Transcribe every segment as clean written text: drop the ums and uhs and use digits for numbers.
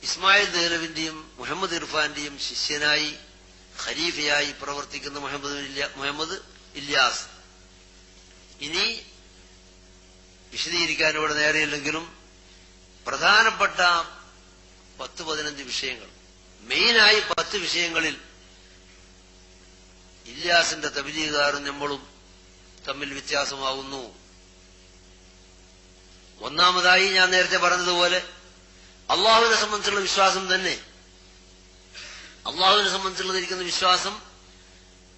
ഇസ്മായിൽ ദഹ്ലവിന്റെയും മുഹമ്മദ് ഇർഫാന്റെയും ശിഷ്യനായി ഖലീഫയായി പ്രവർത്തിക്കുന്ന മുഹമ്മദ് ഇല്യാസ്. ഇനി വിശദീകരിക്കാൻ ഇവിടെ നേരെയില്ലെങ്കിലും പ്രധാനപ്പെട്ട 10-15 വിഷയങ്ങൾ, മെയിനായി 10 വിഷയങ്ങളിൽ ഇല്യാസിന്റെ തബ്ലീഗുകാരും നമ്മളും തമ്മിൽ വ്യത്യാസമാകുന്നു. ഒന്നാമതായി ഞാൻ നേരത്തെ പറഞ്ഞതുപോലെ അള്ളാഹുവിനെ സംബന്ധിച്ചുള്ള വിശ്വാസം തന്നെ. അള്ളാഹുവിനെ സംബന്ധിച്ചുള്ളതിരിക്കുന്ന വിശ്വാസം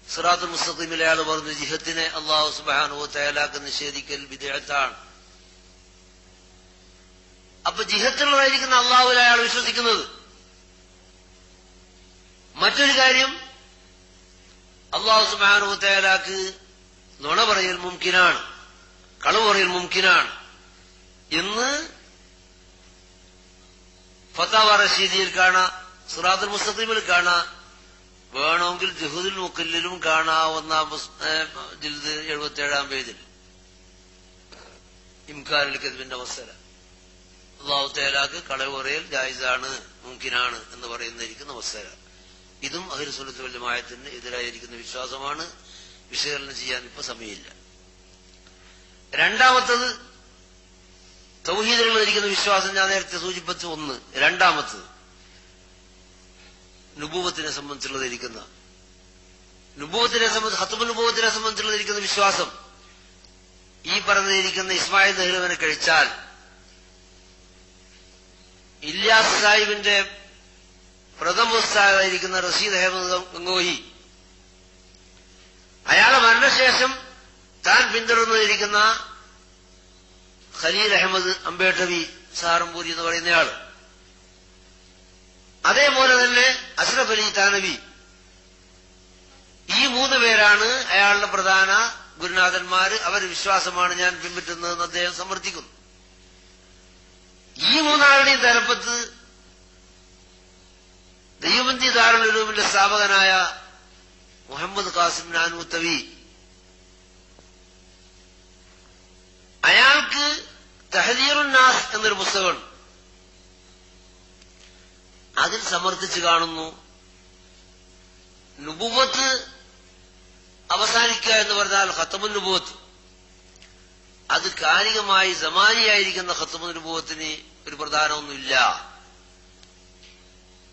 സിറാത്തുൽ മുസ്തഖീമിൽ അയാൾ പറഞ്ഞു ജിഹത്തിനെ അള്ളാഹു സുബ്ഹാനഹു വ തആലാക്ക് നിഷേധിക്കൽ ബിദ്അത്താണ്. അപ്പൊ ജിഹത്തുള്ളതായിരിക്കുന്ന അള്ളാഹുവിൽ അയാൾ വിശ്വസിക്കുന്നത്. മറ്റൊരു കാര്യം, അള്ളാഹു സുബ്ഹാനഹു വ തആലാക്ക് നുണ പറയൽ മുംകിനാണ്, കളവ് പറയൽ മുംകിനാണ് എന്ന് ഫതാവ റഷീദിയിൽ കാണാം, സിറാത്തുൽ മുസ്തഖീമിൽ കാണാം, വേണമെങ്കിൽ ജുഹുദുൽ മുഖല്ലിലും കാണാവുന്ന ജിൽദ് 77-ാം പേജിൽ ഇംകാനുൽ കദ്ബിന്റെ മസല. അല്ലാഹു തആലാക്ക് കളവ് പറയൽ ജായിസാണ്, മുംകിനാണ് എന്ന് പറയുന്നിരിക്കുന്ന മസല. ഇതും അഹ്ലു സുന്നത്ത് വൽ ജമാഅത്തിന് എതിരായിരിക്കുന്ന വിശ്വാസമാണ്. വിശകലനം ചെയ്യാൻ ഇപ്പൊ സമയമില്ല. രണ്ടാമത്തത് തൗഹീദിലുള്ളതിരിക്കുന്ന വിശ്വാസം ഞാൻ നേരത്തെ സൂചിപ്പിച്ചു. ഒന്ന്. രണ്ടാമത്തത് നുബുവത്തിനെ സംബന്ധിച്ചുള്ളതിരിക്കുന്ന ഖത്മുൻ നുബുവത്തിനെ സംബന്ധിച്ചുള്ളതിരിക്കുന്ന വിശ്വാസം. ഈ പറഞ്ഞിരിക്കുന്ന ഇസ്മായിൽ ദഹ്ലവിനെ കഴിച്ചാൽ ഇല്യാസ് സാഹിബിന്റെ പ്രഥമ ഉസ്താദായിരിക്കുന്ന റഷീദ് അഹമ്മദ് ഗംഗോഹി അയാളെ മരണശേഷം താൻ പിന്തുടർന്നിരിക്കുന്ന ഖലീൽ അഹമ്മദ് അംബേട്ടവി സാറംപൂരി എന്ന് പറയുന്നയാൾ, അതേപോലെ തന്നെ അഷ്റഫ് അലി താനവി, ഈ 3 പേരാണ് അയാളുടെ പ്രധാന ഗുരുനാഥന്മാര്. അവരുടെ വിശ്വാസമാണ് ഞാൻ പിൻപറ്റുന്നതെന്ന് അദ്ദേഹം സമർത്ഥിക്കുന്നു. ഈ 3 ആളുടെയും തലപ്പത്ത് ദൈവബന്ദി ദാറുൽ ഉലൂമിന്റെ സ്ഥാപകനായ മുഹമ്മദ് ഖാസിം നാനൂത്തവി, അയാൾക്ക് തഹ്ദീറുൻ നാസ് എന്നൊരു പുസ്തകമുണ്ട്. അതിൽ സമർത്ഥിച്ചു കാണുന്നു നുബുവത്ത് അവസാനിക്കുക എന്ന് പറഞ്ഞാൽ ഖത്മുൻ നുബുവത്ത്, അത് കാലികമായി സമാനിയായിരിക്കുന്ന ഖത്മുൻ നുബുവത്തിന് ഒരു പ്രധാനമൊന്നുമില്ല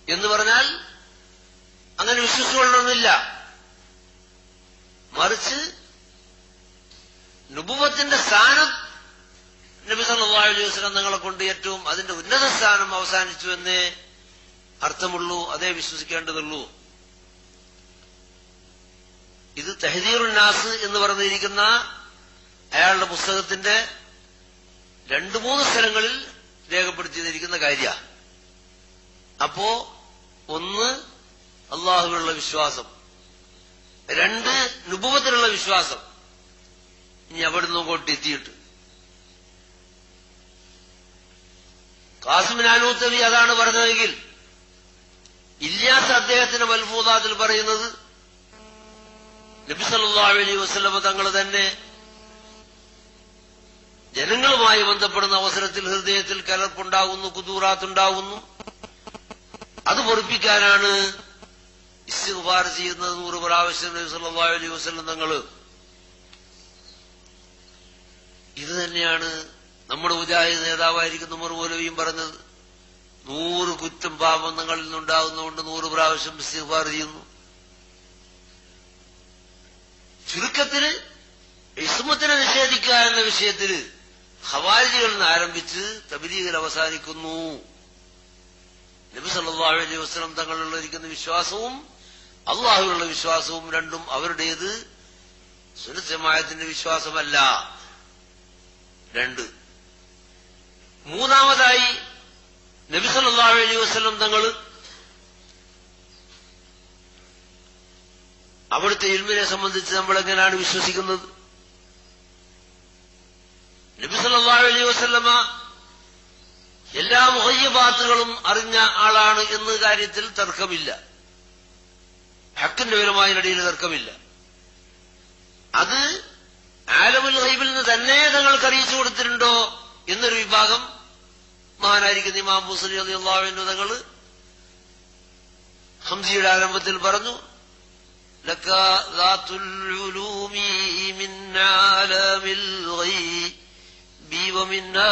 എന്ന് പറഞ്ഞാൽ അങ്ങനെ വിശ്വസിക്കൊള്ളണമെന്നില്ല. മറിച്ച് നുബുവത്തിന്റെ സ്ഥാനം നബി സല്ലല്ലാഹു അലൈഹി വസല്ലം തങ്ങളെ കൊണ്ട് ഏറ്റവും അതിന്റെ ഉന്നത സ്ഥാനം അവസാനിച്ചു എന്നേ അർത്ഥമുള്ളൂ, അതേ വിശ്വസിക്കേണ്ടതുള്ളൂ. ഇത് തഹ്ദീറുൻ നാസ് എന്ന് പറഞ്ഞിരിക്കുന്ന അയാളുടെ പുസ്തകത്തിന്റെ 2-3 സ്ഥലങ്ങളിൽ രേഖപ്പെടുത്തിയിരിക്കുന്ന കാര്യ. അപ്പോ 1 അള്ളാഹുവിലുള്ള വിശ്വാസം, 2 നുബുവത്തിലുള്ള വിശ്വാസം. ഇനി അവിടെ നിന്നും കൊണ്ടെത്തിയിട്ട് ഖാസിം നാനൂത്തവി അതാണ് പറഞ്ഞതെങ്കിൽ ഇല്യാസ് അദ്ദേഹത്തിന്റെ മൽഫൂദാത്തിൽ പറയുന്നത് നബി സല്ലല്ലാഹു അലൈഹി വസല്ലം തങ്ങൾ തന്നെ ജനങ്ങളുമായി ബന്ധപ്പെടുന്ന അവസരത്തിൽ ഹൃദയത്തിൽ കലർപ്പുണ്ടാകുന്നു, കുദൂറാത്തുണ്ടാകുന്നു. അത് പൊറിപ്പിക്കാനാണ് ഇസ്തിഗ്ഫാർ ചെയ്യുന്നത് 100 പ്രാവശ്യം നബി സല്ലല്ലാഹു അലൈഹി വസല്ലം തങ്ങൾ. ഇത് തന്നെയാണ് നമ്മുടെ മുജാഹിദ് നേതാവായിരിക്കുന്ന ഉമർ മൗലവിയും പറഞ്ഞത്. 100 കുറ്റം പാപങ്ങളിൽ നിന്നുണ്ടാകുന്നതുകൊണ്ട് 100 പ്രാവശ്യം ഇസ്തിഗ്ഫാർ ചെയ്യുന്നു. ചുരുക്കത്തിന് ഇസ്മത്തിനെ നിഷേധിക്കുക എന്ന വിഷയത്തിൽ ഖവാരിജികളിൽ നിന്ന് ആരംഭിച്ച് തബ്ലീഗിൽ അവസാനിക്കുന്നു. നബി സല്ലല്ലാഹു അലൈഹി വസല്ലം തങ്ങളിലുള്ള വിശ്വാസവും അള്ളാഹുവിലുള്ള വിശ്വാസവും രണ്ടും അവരുടേത്, സുന്നത്ത് ജമാഅത്തിന്റെ വിശ്വാസമല്ല. 2. മൂന്നാമതായി നബി സല്ലല്ലാഹു അലൈഹി വസല്ലം തങ്ങൾ അവിടുത്തെ ഇൽമിനെ സംബന്ധിച്ച് നമ്മൾ എങ്ങനെയാണ് വിശ്വസിക്കുന്നത്? നബി സല്ലല്ലാഹു അലൈഹി വസല്ലമ എല്ലാ മുഹയ്യബാത്തുകളും അറിഞ്ഞ ആളാണ് എന്ന കാര്യത്തിൽ തർക്കമില്ല. ഹക്കിന്റെ വിവരമായതിനിടയിൽ തർക്കമില്ല. അത് ആലമുൽ ഗൈബിൽ നിന്ന് തന്നെ തങ്ങൾക്ക് അറിയിച്ചു കൊടുത്തിട്ടുണ്ടോ എന്നൊരു വിഭാഗം മഹാനായിരിക്കുന്ന ഇമാം ബുസ്രി റളിയല്ലാഹു അൻഹു തങ്ങൾ ഹംസിയുടെ ആരംഭത്തിൽ പറഞ്ഞു, ലക ദാത്തുൽ ഉലൂമി മിൻ ആലമിൽ ഗൈബി വമിന്നാ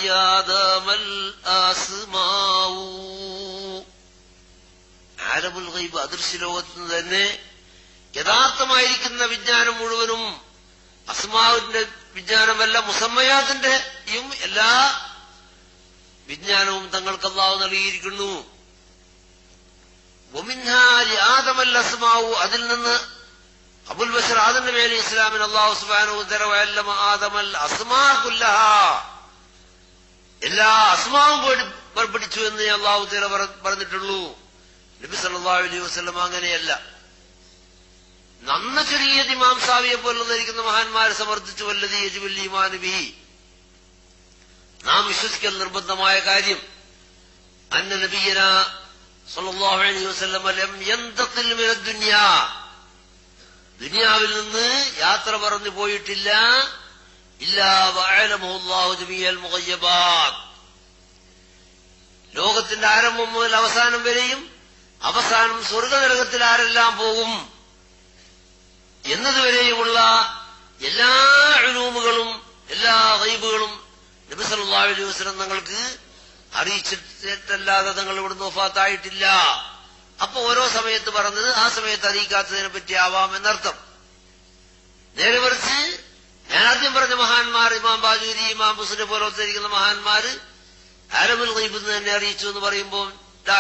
യാദമൽ അസ്മാഉ. ആലമുൽ ഗൈബ് അദൃശ്യ ലോകത്ത് നിന്ന് തന്നെ യഥാർത്ഥമായിരിക്കുന്ന വിജ്ഞാനം മുഴുവനും, അസ്മാവിന്റെ വിജ്ഞാനമല്ല മുസമ്മയാത്തിന്റെയും എല്ലാ വിജ്ഞാനവും തങ്ങൾക്ക് അല്ലാഹു നൽകിയിരിക്കുന്നു. വമിൻഹാ ലിആദമൽ അസ്മാഉ, അതിൽ നിന്ന് അബുൽ ബശർ ആദം നബി അലൈഹി ഇസ്ലാമിന് അല്ലാഹു സുബ്ഹാനഹു വ തആല വഅല്ലമ ആദമൽ അസ്മാ കുല്ലഹാ, എല്ലാ അസ്മാവും പഠിപ്പിച്ചു എന്ന് അല്ലാഹു തആല പറഞ്ഞിട്ടുള്ളൂ. നബി സല്ലല്ലാഹു അലൈഹി വസല്ലം അങ്ങനെയല്ല. നന്ന ചെറിയ ഇമാം സാവിയെ പോലുള്ളതായിരിക്കുന്ന മഹാന്മാരെ സമർത്ഥിച്ചു, വല്ലദീ യജിബുൽ ഈമാനു ബിഹി, നാം വിശ്വസിക്കൽ നിർബന്ധമായ കാര്യം, അന്ന നബിയനാ സല്ലല്ലാഹു അലൈഹി വസല്ലം ലം യന്തഖിൽ മിനദ് ദുനിയാ, ദുനിയാവിൽ നിന്ന് യാത്ര പറഞ്ഞു പോയിട്ടില്ല, ഇല്ലാ വഅലമഹു അല്ലാഹു ജമീഅൽ മുഗയ്യബാത്ത്, ലോകത്തിന്റെ ആരംഭം മുതൽ അവസാനം വരെയും അവസാനം സ്വർഗനരകത്തിൽ ആരെല്ലാം പോകും എന്നതുവരെയുമുള്ള എല്ലാ ഉലൂമുകളും എല്ലാ ഗൈബുകളും നബി സല്ലല്ലാഹു അലൈഹി വസല്ലം തങ്ങൾക്ക് അറിയിച്ചിട്ടല്ലാതെ തങ്ങൾ ഇവിടുന്ന് വഫാത്തായിട്ടില്ല. അപ്പൊ ഓരോ സമയത്ത് പറഞ്ഞത് ആ സമയത്ത് അറിയിക്കാത്തതിനെ പറ്റി ആവാം എന്നർത്ഥം. നേരെ മറിച്ച് ഞാൻ ആദ്യം പറഞ്ഞ മഹാന്മാർ, ഇമാം ബാജൂരി, ഇമാം ബുസ്രി പോലത്തെ മഹാന്മാര് ആലമുൽ ഗൈബ് എന്ന് തന്നെ അറിയിച്ചു എന്ന് പറയുമ്പോൾ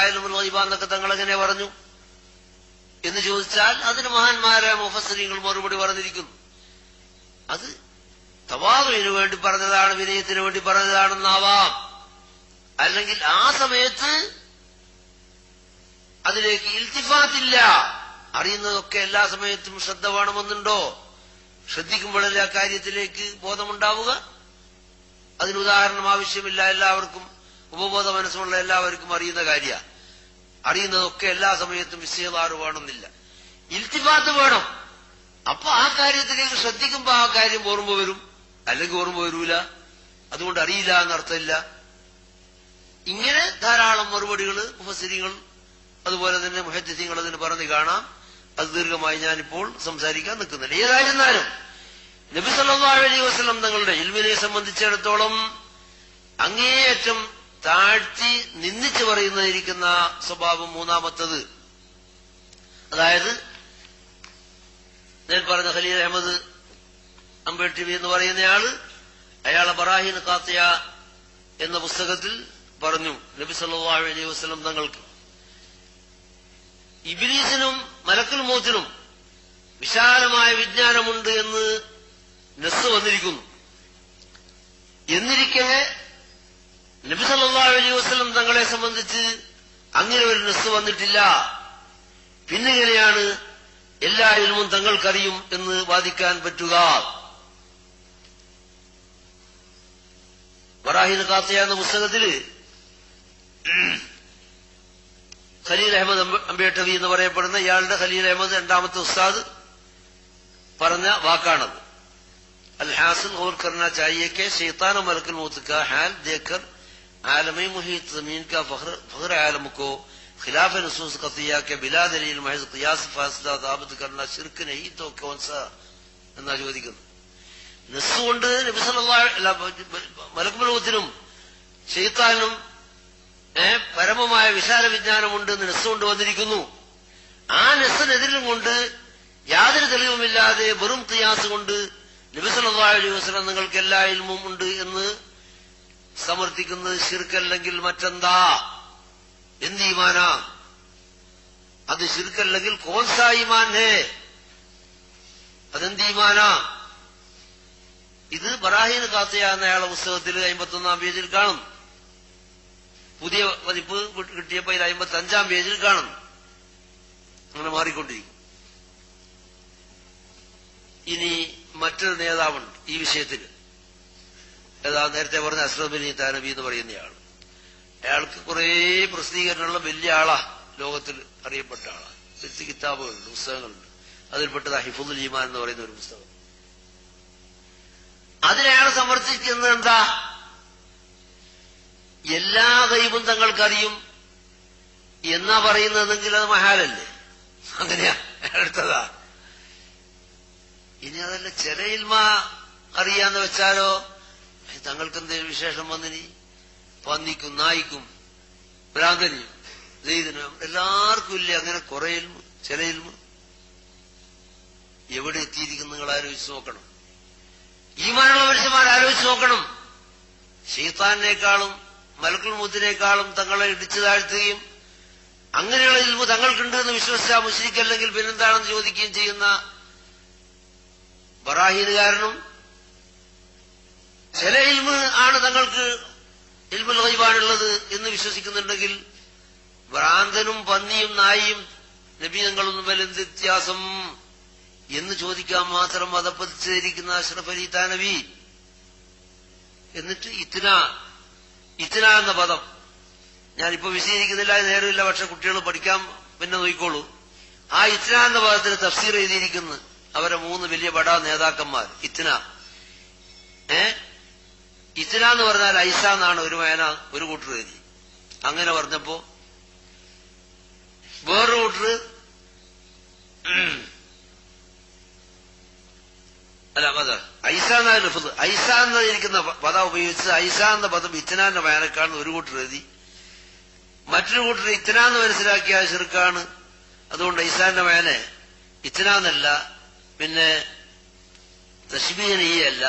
ആലമുൽ ഗൈബ എന്നൊക്കെ തങ്ങൾ എങ്ങനെ പറഞ്ഞു എന്ന് ചോദിച്ചാൽ അതിന് മഹാന്മാരായ മുഫസ്സിരീങ്ങൾ മറുപടി പറഞ്ഞിരിക്കുന്നു. അത് തവാദുവിന് വേണ്ടി പറഞ്ഞതാണ്, വിനയത്തിന് വേണ്ടി പറഞ്ഞതാണെന്നാവാം. അല്ലെങ്കിൽ ആ സമയത്ത് അതിലേക്ക് ഇൽത്തിഫാത്തില്ല. അറിയുന്നതൊക്കെ എല്ലാ സമയത്തും ശ്രദ്ധ വേണമെന്നുണ്ടോ? ശ്രദ്ധിക്കുമ്പോഴല്ലേ ആ കാര്യത്തിലേക്ക് ബോധമുണ്ടാവുക. അതിനുദാഹരണം ആവശ്യമില്ല. എല്ലാവർക്കും ഉപബോധ മനസ്സുള്ള എല്ലാവർക്കും അറിയുന്ന കാര്യ. അറിയുന്നതൊക്കെ എല്ലാ സമയത്തും ഇസ്തിഗ്ഫാർ വേണമെന്നില്ല, ഇൽത്തിഫാത്ത് വേണം. അപ്പൊ ആ കാര്യത്തിലേക്ക് ശ്രദ്ധിക്കുമ്പോ ആ കാര്യം ഓർമ്മ വരും, അല്ലെങ്കിൽ ഓർമ്മ വരൂല. അതുകൊണ്ട് അറിയില്ല എന്നർത്ഥമില്ല. ഇങ്ങനെ ധാരാളം മറുപടികൾ മുഫസ്സിരീങ്ങൾ അതുപോലെ തന്നെ മുഹദ്ദിസീങ്ങൾ അതിന് പറഞ്ഞു കാണാം. അത് ദീർഘമായി ഞാനിപ്പോൾ സംസാരിക്കാൻ നിൽക്കുന്നില്ല. ഏതായിരുന്നാലും നബി സല്ലല്ലാഹു അലൈഹി വസല്ലം തങ്ങളുടെ ഇൽമിനെ സംബന്ധിച്ചിടത്തോളം അങ്ങേയറ്റം താഴ്ത്തി നിന്ദിച്ചു പറയുന്നതിരിക്കുന്ന സ്വഭാവം മൂന്നാമത്തത്, അതായത് ഞാൻ പറഞ്ഞ ഖലീൽ അഹമ്മദ് അംബേട്ടി എന്ന് പറയുന്നയാള് അയാളെ ബറാഹിൻ ഖാത്തിയ എന്ന പുസ്തകത്തിൽ പറഞ്ഞു, നബി സല്ലല്ലാഹു അലൈഹി വസല്ലം തങ്ങൾക്ക് ഇബ്ലീസിനും മലക്കുൽ മൗത്തിനും വിശാലമായ വിജ്ഞാനമുണ്ട് എന്ന് നസ്സ് വന്നിരിക്കുന്നു. എന്നിരിക്കെ നബി സല്ലല്ലാഹു അലൈഹി വസല്ലം തങ്ങളെ സംബന്ധിച്ച് അങ്ങനെ ഒരു നസ്സ് വന്നിട്ടില്ല. പിന്നെങ്ങനെയാണ് എല്ലാ ഇൽമും തങ്ങൾക്കറിയും എന്ന് വാദിക്കാൻ പറ്റുക? ബറാഹിൻ ഖാത്തിയ എന്ന പുസ്തകത്തിൽ ഖലീൽ അഹമ്മദ് അംബേട്ടവി എന്ന് പറയപ്പെടുന്ന ഇയാളുടെ ഖലീൽ അഹമ്മദ് രണ്ടാമത്തെ ഉസ്താദ് പറഞ്ഞ വാക്കാണത്. അൽ ഹാസിൽ ഗൗർ കർനാ ചാഹിയെ കെ ശൈത്താൻ और मलकुल मौत का हाल देखकर आलमी मुहीत जमीन का फख्र आलम को खिलाफ नसूस कतिया के बिला दलील महज क़ियास फासला साबित करना शिर्क नहीं तो कौन सा എന്നാ ചോദിക്കുന്നു. നസ്സ് കൊണ്ട് നബി സല്ലല്ലാഹു മലക്കുൽ മൗത്തിനും ശൈത്താനും പരമമായ വിശാല വിജ്ഞാനമുണ്ടെന്ന് നസ്സ് കൊണ്ട് വന്നിരിക്കുന്നു. ആ നസ്സിനെതിരും കൊണ്ട് യാതൊരു തെളിവുമില്ലാതെ വെറും ഖിയാസ് കൊണ്ട് നബി സല്ലല്ലാഹു അലൈഹി വസല്ലം നിങ്ങൾക്ക് എല്ലാ ഇൽമും ഉണ്ട് എന്ന് സമർത്ഥിക്കുന്നത് ശിർക്കല്ലെങ്കിൽ മറ്റെന്താ? എന്ത് ഈമാനാ അത്? ശിർക്കല്ലെങ്കിൽ കോൺസാ ഈമാൻ ഹേ, അതെന്ത് ഈമാനാ? ഇത് ബറാഹിൻ ഖാത്തിയ എന്ന അയാളെ പുസ്തകത്തിൽ 51-ാം പേജിൽ കാണും. പുതിയ പതിപ്പ് കിട്ടിയപ്പോൾ 55-ാം പേജിൽ കാണും. അങ്ങനെ മാറിക്കൊണ്ടിരിക്കും. ഇനി മറ്റൊരു നേതാവുണ്ട് ഈ വിഷയത്തിൽ. ഏതാ നേരത്തെ പറഞ്ഞ അസ്റഫ് ബിൻ താനബി എന്ന് പറയുന്നയാൾ. അയാൾക്ക് കുറെ പ്രസിദ്ധീകരണമുള്ള വലിയ ആളാ, ലോകത്തിൽ അറിയപ്പെട്ട ആളാ. വ്യക്തി കിതാബുകളുണ്ട്, പുസ്തകങ്ങളുണ്ട്. അതിൽപ്പെട്ടത് ഹിഫ്ളുൽ ഈമാൻ എന്ന് പറയുന്ന ഒരു പുസ്തകം. അതിനയാൾ സമർത്ഥിക്കുന്നത് എന്താ? എല്ലാ ഗൈബും തങ്ങൾക്കറിയും എന്നാ പറയുന്നതെങ്കിൽ അത് മഹാലല്ലേ? അങ്ങനെയാ അടുത്തതാ. ഇനി അതല്ല ചില ഇൽമ അറിയാന്ന് വെച്ചാലോ, തങ്ങൾക്ക് എന്തെങ്കിലും വിശേഷം വന്നിനി, പന്നിക്കും നായിക്കും ഭ്രാന്തനും ദൈവനും എല്ലാവർക്കും ഇല്ലേ അങ്ങനെ കുറെ ഇൽമ, ചില ഇൽമ എവിടെ എത്തിയിരിക്കുന്നു നിങ്ങൾ ആലോചിച്ച് നോക്കണം. ഈമാനുള്ള മനുഷ്യന്മാർ ആലോചിച്ച് നോക്കണം. ശൈത്താനിനേക്കാളും മലക്കുൽ മൗത്തിനേക്കാളും തങ്ങളെ ഇടിച്ചു താഴ്ത്തുകയും അങ്ങനെയുള്ള ഇൽമു തങ്ങൾക്കുണ്ട് എന്ന് വിശ്വസിച്ച മുശ്രിക്കല്ലെങ്കിൽ പിന്നെന്താണെന്ന് ചോദിക്കുകയും ചെയ്യുന്ന ബറാഹീനുകാരനും ചില ഇൽമ് ആണ് തങ്ങൾക്ക് ഇൽമുൽ ഗൈബാണുള്ളത് എന്ന് വിശ്വസിക്കുന്നുണ്ടെങ്കിൽ ഭ്രാന്തനും പന്നിയും നായിയും നബി തങ്ങളും തമ്മിൽ എന്ത് വ്യത്യാസം എന്ന് ചോദിക്കാൻ മാത്രം മതപ്പതിച്ചിരിക്കുന്ന അഷ്റഫ് അലി താനവി. എന്നിട്ട് ഇത്ന എന്ന പദം ഞാനിപ്പോ വിശദീകരിക്കുന്നില്ല, നേരമില്ല, പക്ഷെ കുട്ടികൾ പഠിക്കാൻ പിന്നെ നോക്കിക്കോളൂ. ആ ഇത്ന എന്ന പദത്തിന് തഫ്സീർ എഴുതിയിരിക്കുന്നു അവരെ 3 വലിയ ബടാ നേതാക്കന്മാർ. ഇത്ന എന്ന് പറഞ്ഞാൽ ഐസ എന്നാണ് ഒരു മേന ഒരു കൂട്ടർ എഴുതി. അങ്ങനെ പറഞ്ഞപ്പോ വേറൊരു കൂട്ടർ അല്ല പദ ഐസ എന്നാണ് ഐസ എന്നിരിക്കുന്ന പദം ഉപയോഗിച്ച് ഐസ എന്ന പദം ഇത്നാന്റെ മേനക്കാണ് ഒരു കൂട്ടർ എഴുതി. മറ്റൊരു കൂട്ടർ ഇത്നാന്ന് മനസ്സിലാക്കിയ ശിർക്കാണ്. അതുകൊണ്ട് ഐസാന്റെ മേനെ ഇത്നാന്നല്ല, പിന്നെ തശ്ബീഹീയല്ല,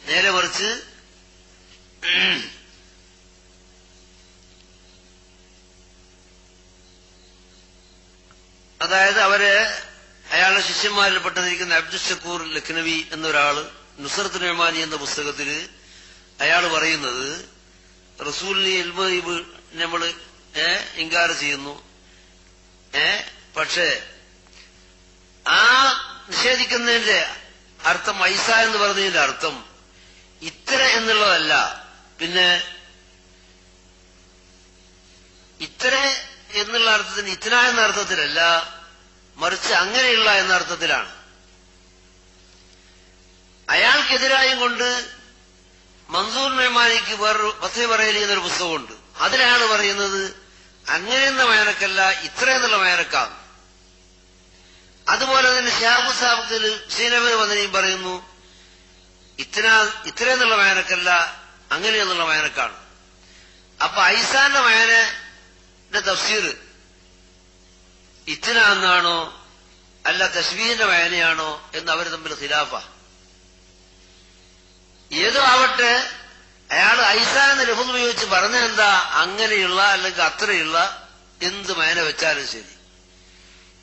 നേരെ മറിച്ച് അതായത് അയാളുടെ ശിഷ്യന്മാരിൽ പെട്ടതിരിക്കുന്ന അബ്ദുൽ ഷക്കൂർ ലഖ്നവി എന്നൊരാള് നുസ്രത്തുൽ റഹ്മാനി എന്ന പുസ്തകത്തില് അയാൾ പറയുന്നത് റസൂലിന് ഇൽമ ഗൈബ് നമ്മൾ ഇൻകാർ ചെയ്യുന്നു. പക്ഷേ ആ നിഷേധിക്കുന്നതിന്റെ അർത്ഥം ഐസ എന്ന് പറഞ്ഞതിന്റെ അർത്ഥം ഇത്ര എന്നുള്ളതല്ല, പിന്നെ ഇത്ര എന്നുള്ള അർത്ഥത്തിന് ഇത്ര എന്ന അർത്ഥത്തിലല്ല, മറിച്ച് അങ്ങനെയുള്ള എന്ന അർത്ഥത്തിലാണ്. അയാൾക്കെതിരായും കൊണ്ട് മൻസൂർ മെഹ്മാനിക്ക് വേറൊരു ഫത്വ പറയലി എന്നൊരു പുസ്തകമുണ്ട്. അതിലാണ് പറയുന്നത് അങ്ങനെയെന്ന മേനക്കല്ല ഇത്ര എന്നുള്ള മേനക്കാണ്. അതുപോലെ തന്നെ ഷിഹാബു സാബിൽ ശ്രീനബർ വന്നനെയും പറയുന്നു ഇത്ര എന്നുള്ള മേനക്കല്ല അങ്ങനെയെന്നുള്ള മേനക്കാണ്. അപ്പൊ ഐസാന്റെ മേനന്റെ തഫ്സീർ ഇത്ര എന്നാണോ അല്ല തശ്ബീഹിന്റെ മേനയാണോ എന്ന് അവർ തമ്മിൽ ഖിലാഫ. ഏതോ ആവട്ടെ, അയാൾ ഐസ എന്ന ലഫ്ള് ഉപയോഗിച്ച് പറഞ്ഞെന്താ അങ്ങനെയുള്ള അല്ലെങ്കിൽ അത്രയുള്ള എന്ത് മേന വെച്ചാലും ശരി,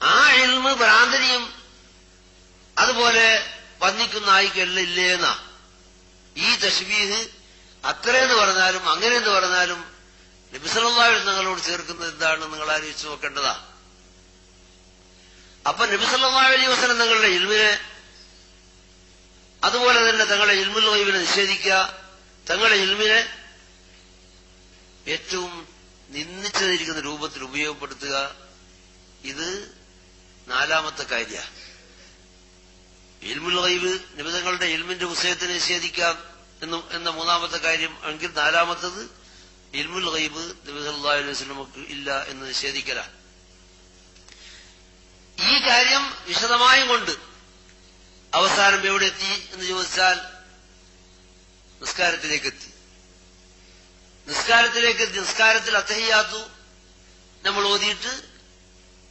ആ ഇൽമ് ഭ്രാന്തനിയും അതുപോലെ പന്നിക്കുന്ന നായിക്കെല്ലാം ഇല്ലേന്നാ. ഈ തശ്ബീഹ് അത്രയെന്ന് പറഞ്ഞാലും അങ്ങനെയെന്ന് പറഞ്ഞാലും നബി സല്ലല്ലാഹു അലൈഹി വസല്ലം നിങ്ങളോട് ചേർക്കുന്നത് എന്താണെന്ന് നിങ്ങൾ ആലോചിച്ച് നോക്കേണ്ടതാ. അപ്പൊ നബി സല്ലല്ലാഹു അലൈഹി വസല്ലം തങ്ങളുടെ ഇൽമിനെ അതുപോലെ തന്നെ തങ്ങളുടെ ഇൽമുൽ ഗൈബിനെ നിഷേധിക്കുക, തങ്ങളുടെ ഇൽമിനെ ഏറ്റവും നിന്ദിച്ചതിരിക്കുന്ന രൂപത്തിൽ ഉപയോഗപ്പെടുത്തുക, ഇത് 4ാമത്തെ കാര്യ. ഇൽമുൽ ഗൈബ് നബി തങ്ങളുടെ ഇൽമിന്റെ വിഷയത്തിനെ നിഷേധിക്കാം എന്ന 3ാമത്തെ കാര്യം എങ്കിൽ 4ാമത്തത് ഇൽമുൽ ഗൈബ് നബി സല്ലല്ലാഹു അലൈഹി വസല്ലമക്ക് ഇല്ല എന്ന് നിഷേധിക്കല. ഈ കാര്യം വിശദമായും കൊണ്ട് അവസാനം എവിടെ എത്തി എന്ന് ചോദിച്ചാൽ നിസ്കാരത്തിലേക്കെത്തി. നിസ്കാരത്തിൽ അത്തഹിയ്യാത്തു നമ്മൾ ഓതിയിട്ട്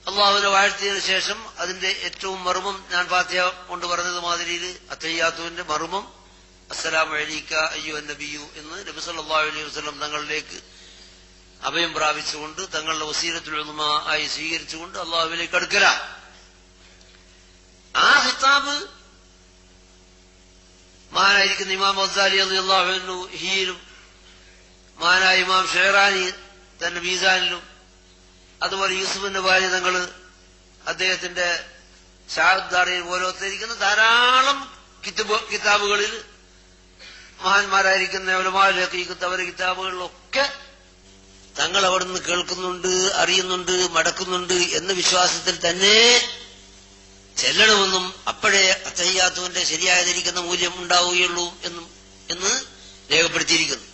അള്ളാഹുവിനെ വാഴ്ത്തിയതിനു ശേഷം അതിന്റെ ഏറ്റവും മർമ്മം ഞാൻ ഫാത്തിഹ കൊണ്ട് പറഞ്ഞത് മാതിരിയിൽ അത്തഹിയ്യാത്തുവിന്റെ മർമ്മം അസ്സലാമു അലൈക അയ്യുഹൻ നബിയു എന്ന് നബി സല്ലല്ലാഹു അലൈഹി വസല്ലം തങ്ങളിലേക്ക് അഭയം പ്രാപിച്ചുകൊണ്ട് തങ്ങളുടെ വസീലത്തുൽ ഉദ്മ ആയി സ്വീകരിച്ചുകൊണ്ട് അള്ളാഹുവിലേക്ക് അടുക്കല. ആ ഖിതാബ് മഹാനായിരിക്കുന്ന ഇമാം ഗസാലി റളിയല്ലാഹു അൻഹു ഹിയിലും മഹാനായ ഇമാം ഷെഹറാനി തന്റെ മീസാനിലും അതുപോലെ യൂസുഫിന്റെ ഭാര്യ തങ്ങള് അദ്ദേഹത്തിന്റെ ഷാഹദ്ദാറയിൽ പോലത്തിരിക്കുന്ന ധാരാളം കിതാബുകളിൽ മഹാന്മാരായിരിക്കുന്ന ഉലമാഉൽ ഹഖീഖത്ത് അവരുടെ കിതാബുകളിലൊക്കെ തങ്ങൾ അവിടുന്ന് കേൾക്കുന്നുണ്ട്, അറിയുന്നുണ്ട്, മടക്കുന്നുണ്ട് എന്ന വിശ്വാസത്തിൽ തന്നെ ചെല്ലണമെന്നും അപ്പോഴേ അത്തഹിയ്യാത്തുവിന്റെ ശരിയായതിരിക്കുന്ന മൂല്യം ഉണ്ടാവുകയുള്ളൂ എന്ന് രേഖപ്പെടുത്തിയിരിക്കുന്നു.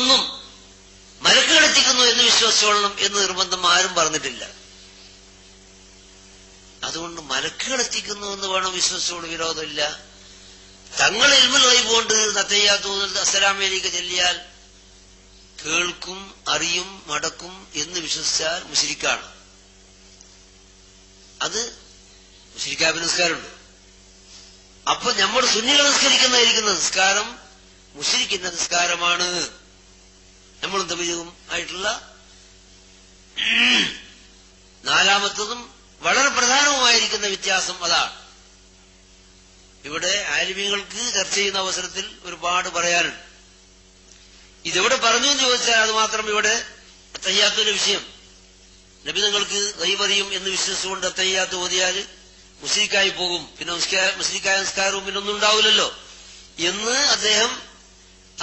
ഇതൊന്നും മലക്കുകൾ എത്തിക്കുന്നു എന്ന് വിശ്വസിച്ചോളണം എന്ന് നിർബന്ധം ആരും പറഞ്ഞിട്ടില്ല. അതുകൊണ്ട് മലക്കുകൾ എത്തിക്കുന്നു എന്ന് വേണം വിശ്വസിച്ചോട് വിരോധമില്ല. തങ്ങൾ ഇൽമുൽ ഗൈബ് കൊണ്ട് തഹയ്യാത്തു അസ്സലാമു അലൈക ചൊല്ലിയാൽ കേൾക്കും, അറിയും, മടക്കും എന്ന് വിശ്വസിച്ചാൽ മുശ്രിക്കാണ്. അത് മുശ്രിക്കായ നിസ്കാരമുണ്ട്. അപ്പൊ നമ്മൾ സുന്നികൾ നിസ്കരിക്കുന്ന നിസ്കാരം മുശ്രിക്കിന്റെ നിസ്കാരമാണ്. നമ്മൾ തബീഉം ആയിട്ടുള്ള നാലാമത്തതും വളരെ പ്രധാനവുമായിരിക്കുന്ന വ്യത്യാസം അതാണ്. ഇവിടെ ആലിമീങ്ങൾക്ക് ചർച്ച ചെയ്യുന്ന അവസരത്തിൽ ഒരുപാട് പറയാനുണ്ട്. ഇതെവിടെ പറഞ്ഞു എന്ന് ചോദിച്ചാൽ അത് മാത്രം ഇവിടെ തഹയ്യാത്തിന്റെ വിഷയം. നബി നിങ്ങൾക്ക് ഗൈബ് അറിയും എന്ന് വിശ്വസിച്ചുകൊണ്ട് തഹയ്യാത്ത് ഓതിയാൽ മുശ്രിക്കായി പോകും, പിന്നെ മുശ്രിക്കായ നിസ്കാരവും പിന്നെ ഒന്നും ഉണ്ടാവില്ലല്ലോ എന്ന് അദ്ദേഹം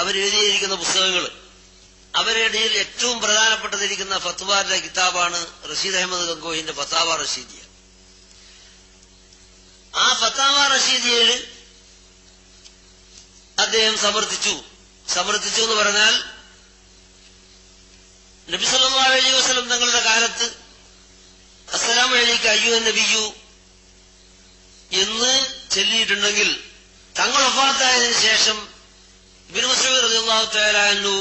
അവരെഴുതിയിരിക്കുന്ന പുസ്തകങ്ങൾ, അവരുടെ ഏറ്റവും പ്രധാനപ്പെട്ടതിരിക്കുന്ന ഫത്വാന്റെ കിതാബാണ് റഷീദ് അഹമ്മദ് ഗംഗോഹിന്റെ ഫത്താവ റഷീദിയ. ആ ഫത്താവ റഷീദിയയിൽ അദ്ദേഹം സമർത്ഥിച്ചു എന്ന് പറഞ്ഞാൽ നബി സല്ലല്ലാഹു അലൈഹി വസല്ലം തങ്ങളുടെ കാലത്ത് അസ്സലാമു അലൈക അയ്യുഹൻ നബിയ്യു എന്ന് ചൊല്ലിയിട്ടുണ്ടെങ്കിൽ തങ്ങൾ വഫാത്തായതിനു ശേഷം ഇബ്നു മസ്ഊദ് റളിയല്ലാഹു തആല അൻഹു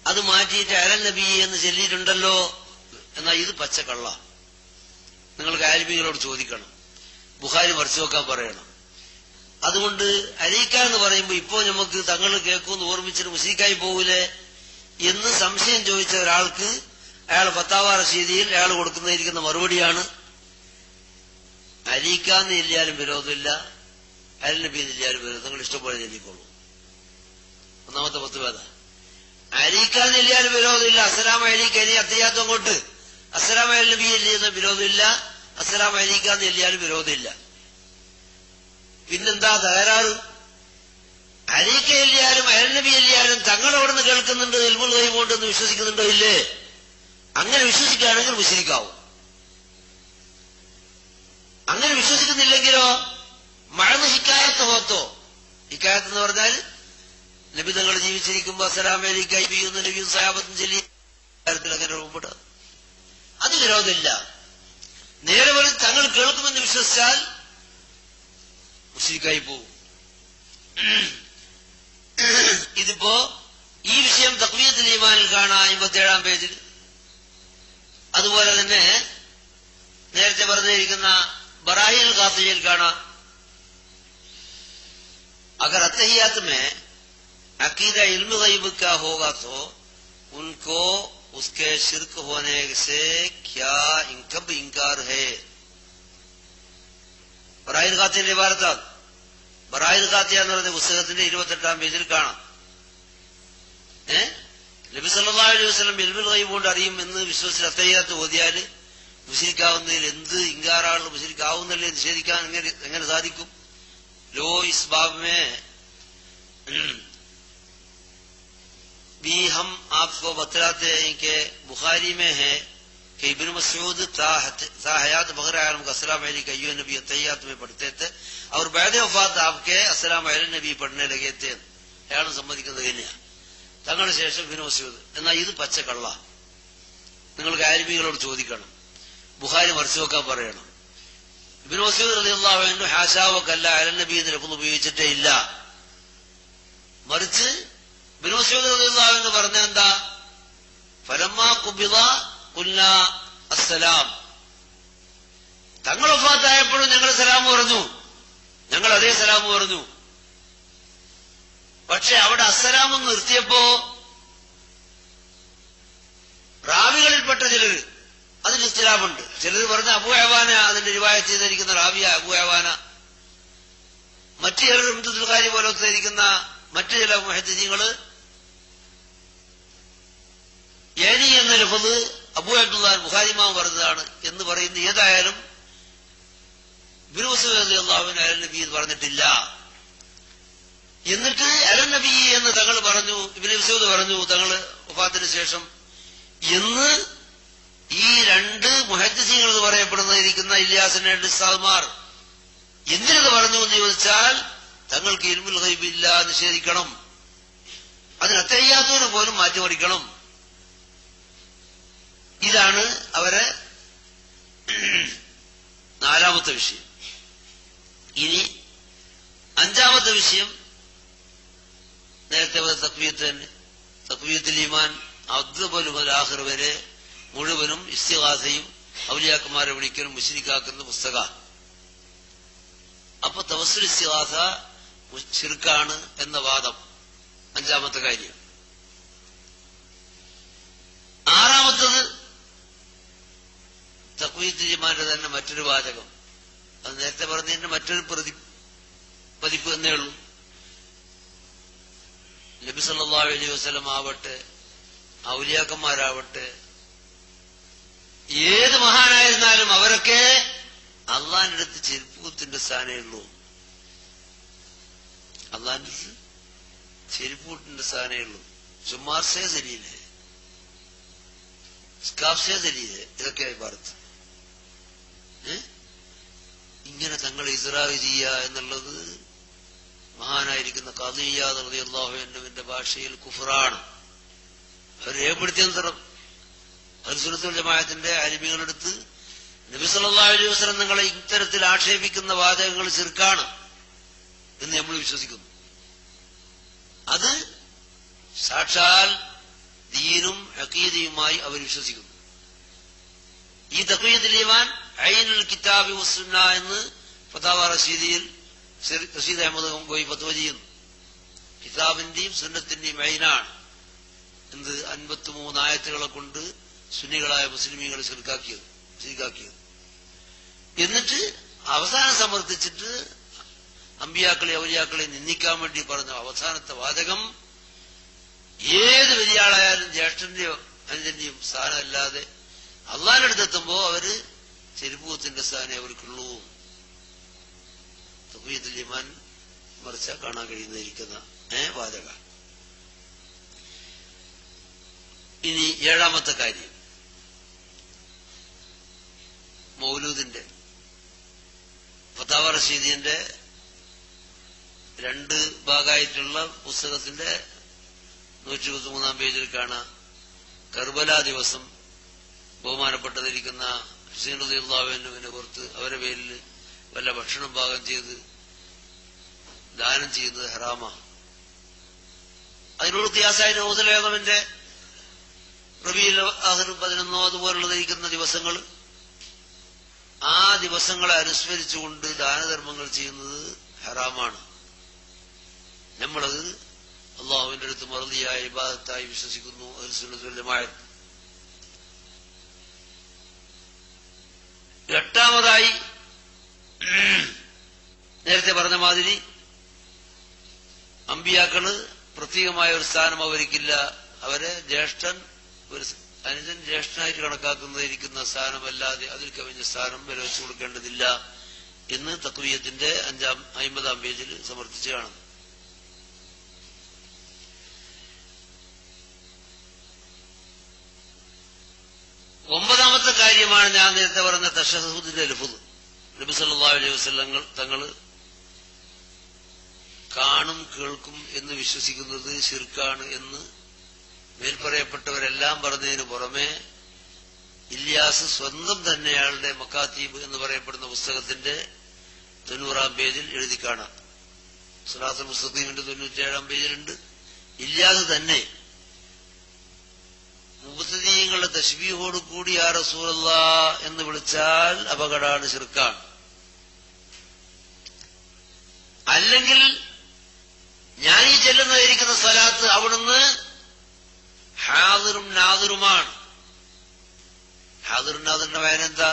അത് മാറ്റിയിട്ട് അലൻ നബി എന്ന് ചൊല്ലിയിട്ടുണ്ടല്ലോ. എന്നാൽ ഇത് പച്ചക്കള്ള. നിങ്ങൾക്ക് ആലിമീങ്ങളോട് ചോദിക്കണം, ബുഖാരി മറിച്ചു നോക്കാൻ പറയണം. അതുകൊണ്ട് അലൈക്ക എന്ന് പറയുമ്പോൾ ഇപ്പോ നമുക്ക് തങ്ങൾ കേൾക്കുമെന്ന് ഓർമ്മിച്ചിട്ട് മുശ്രിക്കായി പോകൂലേ എന്ന് സംശയം ചോദിച്ച ഒരാൾക്ക് അയാൾ ഫത്താവ റഷീദിയിൽ അയാൾ കൊടുക്കുന്നതിരിക്കുന്ന മറുപടിയാണ് അലൈക്കാന്ന് ചെല്ലിയാലും വിരോധമില്ല, അലൻ നബി ചെല്ലിയാലും വിരോധം, നിങ്ങൾ ഇഷ്ടംപോലെ ചൊല്ലിക്കോളൂ. ഒന്നാമത്തെ ഫത്വ അലൈക്കാന്ന് ചെല്ലിയാലും വിരോധമില്ല. അസ്സലാമു അലൈക ഇനി അത്തഹിയ്യാത്ത് അങ്ങോട്ട് അസ്സലാമു അലൻ നബി ചെല്ലിയെന്ന് വിരോധമില്ല, അസ്സലാമു അലൈക്കാന്ന് ചെല്ലിയാലും വിരോധമില്ല. പിന്നെന്താ തകരാറ്? അലൈക ചെല്ലിയാലും അലൻ നബി ചെല്ലിയാലും തങ്ങളവിടുന്ന് കേൾക്കുന്നുണ്ട്, ഇൽമുൽ ഗൈബ് കൊണ്ടെന്ന് വിശ്വസിക്കുന്നുണ്ടോ ഇല്ലേ? അങ്ങനെ വിശ്വസിക്കുകയാണെങ്കിൽ മുശ്രിക്കാവും. അങ്ങനെ വിശ്വസിക്കുന്നില്ലെങ്കിലോ മഴന്ന് ഹിക്കായത്ത് ഹോത്തോ. ഹിക്കായത്ത് എന്ന് പറഞ്ഞാൽ നബി തങ്ങൾ ജീവിച്ചിരിക്കുമ്പോ അസ്സലാമു അലൈക എന്ന് നബിയും സഹാബത്തും ചൊല്ലി കാര്യത്തിൽ അങ്ങനെ മുമ്പിട്ട് അത് വിരോധമില്ല. നേരെ പോലെ തങ്ങൾ കേൾക്കുമെന്ന് വിശ്വസിച്ചാൽ മുശ്രിക്കായി പോവും. ഇതിപ്പോ ഈ വിഷയം തഖ്വിയത്തുൽ ഈമാനിൽ കാണാം 57-ാം പേജിൽ. അതുപോലെ തന്നെ നേരത്തെ പറഞ്ഞിരിക്കുന്ന ബറാഹിൽ ഖാത്തിയിൽ കാണാം. अगर अतहियात में अकीदा इल्म गैब का होगा तो उनको उसके शिर्क होने से क्या कब इंकार है? ബറാഹിൽ ഖാത്തിയുടെ ഇബാറത്താണ്. ബറാഹിൽ ഖാത്തിയ എന്ന് പറയുന്ന പുസ്തകത്തിന്റെ 28-ാം പേജിൽ കാണാം. നബി സല്ലല്ലാഹു അലൈഹി വസല്ലം ഇൽമുൽ ഗൈബ് കൊണ്ട് അറിയും എന്ന് വിശ്വസിച്ച് അത്തഹിയ്യാത്ത് ഓതിയാല് മുശ്രിക്കാവുന്നതിൽ എന്ത് ഇൻകാറാണ്? മുശ്രിക്കാവുന്നല്ലേ നിഷേധിക്കാൻ എങ്ങനെ സാധിക്കും? लो इस बाब में भी हम आपको बतलाते हैं कि बुखारी में है कि इब्न मसूद था हयात बग़ैर आलम का अस्सलाम अलैका अय्युहन नबी तहियात में पढ़ते थे और बाद वफात आपके अस्सलाम अलैका नबी पढ़ने लगे थे. അയാളും സമ്മതിക്കുന്നത് തന്നെയാണ് തങ്ങളുടെ ശേഷം ഇബ്നു മസ്ഊദ്. എന്നാൽ ഇത് പച്ചക്കള്ള. നിങ്ങൾക്ക് ആലിമീങ്ങളോട് ചോദിക്കണം, ബുഖാരി മറിച്ചു നോക്കാൻ പറയണം. ഇബ്നു മസ്ഊദ് റളിയല്ലാഹു അൻഹു ഹാശാവക്കല്ല അലൻ നബി എന്ന് ലഫ്ള് ഉപയോഗിച്ചിട്ടേ ഇല്ല. മറിച്ച് ഇബ്നു മസ്ഊദ് റളിയല്ലാഹു അൻഹു പറഞ്ഞ എന്താ? ഫലമ്മാ ഖുബിദ ഖുൽനാ അസ്സലാം. തങ്ങൾ വഫാത്തായപ്പോഴും ഞങ്ങൾ സലാം പറഞ്ഞു, ഞങ്ങൾ അതേ സലാം പറഞ്ഞു. പക്ഷെ അവിടെ അസ്സലാം എന്ന് നിർത്തിയപ്പോ റാവികളിൽപ്പെട്ട ചിലര് അതിന് ഇഖ്തിലാഫുണ്ട്. ചിലർ പറഞ്ഞ അബൂ അവാന അതിന്റെ റിവായത്ത് ചെയ്തിരിക്കുന്ന റാവിയ അബൂ അവാന, മറ്റു ചിലർ ഇബ്നുൽ ഖാരി പോലത്തെ ഇരിക്കുന്ന മറ്റു ചില മുഹദ്ദിസീങ്ങള് യാനി എന്ന ലഫ്ള് അബൂ അബ്ദുല്ലാഹ് ബുഖാരി ഇമാം പറഞ്ഞതാണ് എന്ന് പറയുന്നത്. ഏതായാലും ഇബ്നു മസ്ഊദ് റളിയല്ലാഹു അൻഹു അലൻ നബി എന്ന് പറഞ്ഞിട്ടില്ല. എന്നിട്ട് അലൻ നബി എന്ന് തങ്ങൾ പറഞ്ഞു, ഇബ്നു മസ്ഊദ് പറഞ്ഞു തങ്ങൾ വഫാത്തിന് ശേഷം എന്ന് ഈ രണ്ട് മുഹദ്ദിസീങ്ങൾ എന്ന് പറയപ്പെടുന്നതിരിക്കുന്ന ഇല്യാസിന്റെ രണ്ട് ഉസ്താദ്മാർ എന്തിനത് പറഞ്ഞു എന്ന് ചോദിച്ചാൽ തങ്ങൾക്ക് ഇൽമുൽ ഗൈബ് ഇല്ല, നിഷേധിക്കണം. അതിനത്തയ്യാത്തവന് പോലും മാറ്റിമറിക്കണം. ഇതാണ് അവരെ നാലാമത്തെ വിഷയം. ഇനി അഞ്ചാമത്തെ വിഷയം നേരത്തെ തക്വീയത്ത് തന്നെ. തക്വീയത്തുൽ ഈമാൻ അതുപോലെ മുതൽ ആഖിർ വരെ മുഴുവനും ഇസ്തിഗാസയും ഔലിയാക്കന്മാരെ വിളിക്കലും മുശ്രിക്കാക്കുന്ന പുസ്തക. അപ്പൊ തവസ്സുൽ ഇസ്തിഗാസ ശിർക്കാണ് എന്ന വാദം അഞ്ചാമത്തെ കാര്യം. ആറാമത്തത് തഖ്വീത്തുൽ ഈമാന്റെ തന്നെ മറ്റൊരു വാചകം. അത് നേരത്തെ പറഞ്ഞതിന്റെ മറ്റൊരു പതിപ്പ് എന്നേ ഉള്ളൂ. നബി സല്ലല്ലാഹു അലൈഹി വസല്ലം ആവട്ടെ, ഔലിയാക്കന്മാരാവട്ടെ, ഏത് മഹാനായിരുന്നാലും അവരൊക്കെ അള്ളാന്റെ അടുത്ത് ചെരുപ്പൂത്തിന്റെ സ്ഥാനമേ ഉള്ളൂ. അള്ളാന്റെ അടുത്ത് ചെരുപ്പൂട്ടിന്റെ സ്ഥാനമേ ഉള്ളൂ. ചുമ്മാർസേ സലീലെ, സ്കാഫ്സേ സലീലെ, ഇതൊക്കെയായി ഭാരത്. ഇങ്ങനെ തങ്ങളെ ഇസ്റാഹ് ചെയ്യുക എന്നുള്ളത് മഹാനായിരിക്കുന്ന ഖാദി ഇയാദ് റളിയല്ലാഹു അൻഹുവിന്റെ ഭാഷയിൽ കുഫറാണ്. അവർ രേഖപ്പെടുത്തിയന്തരം അഹ്ലുസുന്നത്തുൽ ജമാഅത്തിന്റെ അലിമികളെടുത്ത് നബി സല്ലല്ലാഹു അലൈഹി വസല്ലം നിങ്ങളെ ഇത്തരത്തിൽ ആക്ഷേപിക്കുന്ന വാചകങ്ങൾ ശിർക്കാണ് എന്ന് നമ്മൾ വിശ്വസിക്കുന്നു. അത് സാക്ഷാൽ ദീനും അഖീദയുമായി അവർ വിശ്വസിക്കുന്നു. ഈ തഖ്വീത്തുൽ ഈമാൻ ഐനുൽ കിതാബി വസ്സുന്ന എന്ന് ഫതാവ റഷീദിയിൽ റഷീദ് അഹമ്മദ് ഗോയി ഫത്വ ചെയ്യുന്നു. കിതാബിന്റെയും സുന്നത്തിന്റെയും ഐനാണ് എന്ത് 53 ആയത്തുകളെ കൊണ്ട് സുന്നികളായ മുസ്ലിമീങ്ങളെ ശിർക്കാക്കിയത്. എന്നിട്ട് അവസാനം സമർത്ഥിച്ചിട്ട് അമ്പിയാക്കളെ ഔലിയാക്കളെ നിന്ദിക്കാൻ വേണ്ടി പറഞ്ഞ അവസാനത്തെ വാചകം ഏത് വലിയ ആളായാലും ജ്യേഷ്ഠന്റെയോ അനുജന്റെയും സ്ഥാനമല്ലാതെ അള്ളാന്റെ അടുത്തെത്തുമ്പോ അവര് ചെരുപ്പൂത്തിന്റെ സ്ഥാനം അവർക്കുള്ളൂ. തഖ്വീത്തുൽ ഈമാൻ മറിച്ച കാണാൻ കഴിയുന്നിരിക്കുന്ന വാചക. ഇനി ഏഴാമത്തെ കാര്യം മൗലൂദിന്റെ ഫതാവ റഷീദിന്റെ 2 ഭാഗമായിട്ടുള്ള പുസ്തകത്തിന്റെ 123 പേജിൽ കാണാം. കർബല ദിവസം ബഹുമാനപ്പെട്ടതിരിക്കുന്ന ഹുസൈൻ റളിയല്ലാഹു അൻഹുവിനെ പുറത്ത് അവരെ പേരിൽ വല്ല ഭക്ഷണം പാകം ചെയ്ത് ദാനം ചെയ്യുന്നത് ഹറാമാ. അതിനോട് ഖിയാസായിട്ട് റസൂലുള്ളാഹിന്റെ റബീഉൽ ആഖിർ 11 അതുപോലുള്ളതിരിക്കുന്ന ദിവസങ്ങൾ, ആ ദിവസങ്ങളെ അനുസ്മരിച്ചുകൊണ്ട് ദാനധർമ്മങ്ങൾ ചെയ്യുന്നത് ഹറാമാണ്. നമ്മളത് അള്ളാഹുവിന്റെ അടുത്ത് മർദിയായ ഇബാദത്തായി വിശ്വസിക്കുന്നു. അഹ്ലുസുന്നത്തുൽ ജമാഅത്ത്. എട്ടാമതായി നേരത്തെ പറഞ്ഞ മാതിരി അമ്പിയാക്കള് പ്രത്യേകമായ ഒരു സ്ഥാനം അവർക്കില്ല. അവരെ ജ്യേഷ്ഠൻ ഒരു അനുജൻ ജ്യേഷ്ഠനായിട്ട് കണക്കാക്കുന്നതിരിക്കുന്ന സ്ഥാനമല്ലാതെ അതിൽ കവിഞ്ഞ സ്ഥാനം വില വെച്ചു കൊടുക്കേണ്ടതില്ല എന്ന് തഖ്വീയത്തിന്റെ 50-ാം പേജിൽ സമർത്ഥിച്ച് കാണുന്നു. ഒമ്പതാമത്തെ കാര്യമാണ് ഞാൻ നേരത്തെ പറഞ്ഞ തശഹ്ഹുദിന്റെ ലഫ്ള്. നബി സല്ലല്ലാഹു അലൈഹി വസല്ലം തങ്ങള് കാണും കേൾക്കും എന്ന് വിശ്വസിക്കുന്നത് ശിർക്കാണ് എന്ന് മേൽപ്പറയപ്പെട്ടവരെല്ലാം പറഞ്ഞതിന് പുറമെ ഇല്യാസ് സ്വന്തം തന്നെ അയാളുടെ മക്കാത്തീബ് എന്ന് പറയപ്പെടുന്ന പുസ്തകത്തിന്റെ 90-ാം പേജിൽ എഴുതി കാണാം. സിറാത്തുൽ മുസ്തഖീമിന്റെ 97-ാം പേജിലുണ്ട്. ഇല്യാസ് തന്നെ മുബ്തദീങ്ങളുടെ തശ്ബീഹോട് കൂടി യാ റസൂലല്ലാഹ് എന്ന് വിളിച്ചാൽ അപകടമാണ്, ശിർക്കാണ്. അല്ലെങ്കിൽ ഞാൻ ഈ ചെല്ലുന്നതായിരിക്കുന്ന സ്വലാത്ത് അവിടുന്ന് ഹാദിറും നാദിറുമാണ്. ഹാദിറും നാദിറിന്റെ വായന എന്താ?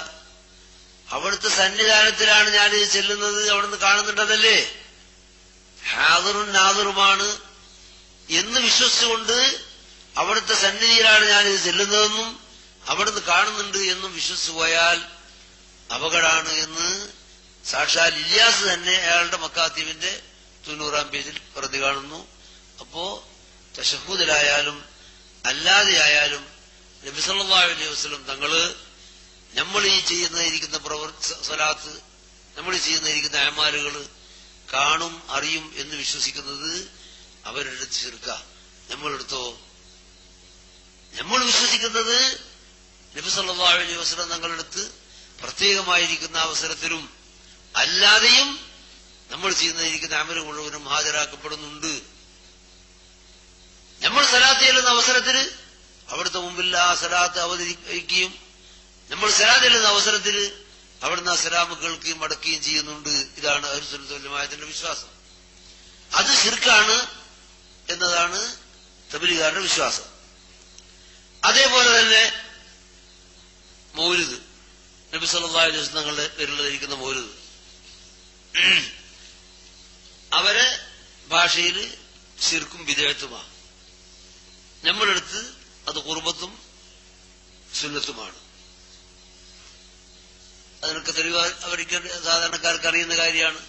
അവിടുത്തെ സന്നിധാനത്തിലാണ് ഞാനിത് ചെല്ലുന്നത്, അവിടുന്ന് കാണുന്നുണ്ടതല്ലേ. ഹാദിറും നാദിറുമാണ് എന്ന് വിശ്വസിച്ചുകൊണ്ട് അവിടുത്തെ സന്നിധിയിലാണ് ഞാനിത് ചെല്ലുന്നതെന്നും അവിടുന്ന് കാണുന്നുണ്ട് എന്നും വിശ്വസിച്ചു പോയാൽ അപകടമാണ് എന്ന് സാക്ഷാൽ ഇല്യാസ് തന്നെ അയാളുടെ മക്കാത്തീബിന്റെ 90-ാം പേജിൽ പ്രതി കാണുന്നു. അപ്പോ തശഹ്ഹുദിലായാലും അല്ലാതെയായാലും നബി സല്ലല്ലാഹു അലൈഹി വസല്ലം തങ്ങള് നമ്മൾ ഈ ചെയ്യുന്നതിരിക്കുന്ന സ്വലാത്ത്, നമ്മൾ ഈ ചെയ്യുന്നതിരിക്കുന്ന അമാലുകൾ കാണും അറിയും എന്ന് വിശ്വസിക്കുന്നത് അവരുടെ അടുത്ത് ശിർക്ക. നമ്മളെടുത്തോ? നമ്മൾ വിശ്വസിക്കുന്നത് നബി സല്ലല്ലാഹു അലൈഹി വസല്ലം തങ്ങളെടുത്ത് പ്രത്യേകമായിരിക്കുന്ന അവസരത്തിലും അല്ലാതെയും നമ്മൾ ചെയ്യുന്നതിരിക്കുന്ന അമല് മുഴുവനും ഹാജരാക്കപ്പെടുന്നുണ്ട്. നമ്മൾ സലാത്ത് ചെല്ലുന്ന അവസരത്തിൽ അവിടുത്തെ മുമ്പിൽ ആ സലാത്ത് അവതരിക്കുകയും നമ്മൾ സലാത്ത് ചെല്ലുന്ന അവസരത്തിൽ അവിടുന്ന് ആ സലാമ് കേൾക്കുകയും അടക്കുകയും ചെയ്യുന്നുണ്ട്. ഇതാണ് അഹ്ലു സുന്നത്ത് വൽ ജമാഅത്തിന്റെ വിശ്വാസം. അത് ശിർക്കാണ് എന്നതാണ് തബ്ലീഗുകാരുടെ വിശ്വാസം. അതേപോലെ തന്നെ മൗലിദ്, നബി സല്ലല്ലാഹു അലൈഹി വസല്ലം തങ്ങളുടെ പേരിലിരിക്കുന്ന മൗലിദ്, അവരെ ഭാഷയിൽ ശിർക്കും ബിദ്അത്തുമാണ്. നമ്മളെടുത്ത് അത് ഖുർബത്തും സുന്നത്തുമാണ്. അതിനൊക്കെ തെളിവ് അവർക്ക് സാധാരണക്കാർക്ക് അറിയുന്ന കാര്യമാണ്.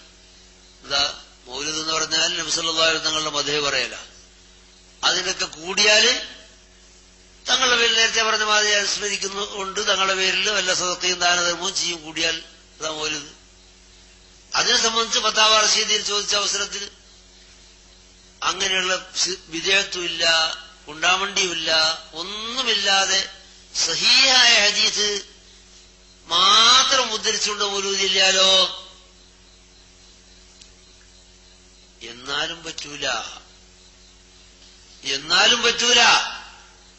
എന്താ മൗലിദ് എന്ന് പറഞ്ഞാൽ നബി സല്ലല്ലാഹു അലൈഹി വസല്ലം തങ്ങളുടെ മദ്ഹ് പറയല. അതിനൊക്കെ കൂടിയാല് തങ്ങളുടെ പേരിൽ നേരത്തെ പറഞ്ഞ മാതിരി അനുസ്മരിക്കുന്നുണ്ട്. തങ്ങളുടെ പേരിൽ വല്ല സദഖയും ദാനധർമ്മവും ചെയ്യും കൂടിയാൽ അതാ മൗലിദ്. അതിനെ സംബന്ധിച്ച് ഫത്താവ റഷീദിയിൽ ചോദിച്ച അവസരത്തിൽ അങ്ങനെയുള്ള വിധേയത്വമില്ല, ഉണ്ടാവണ്ടിയുമില്ല, ഒന്നുമില്ലാതെ സഹീഹായ ഹദീസ് മാത്രം ഉദ്ധരിച്ചുകൊണ്ട് മൗലൂദില്ലാലോ. എന്നാലും പറ്റൂല.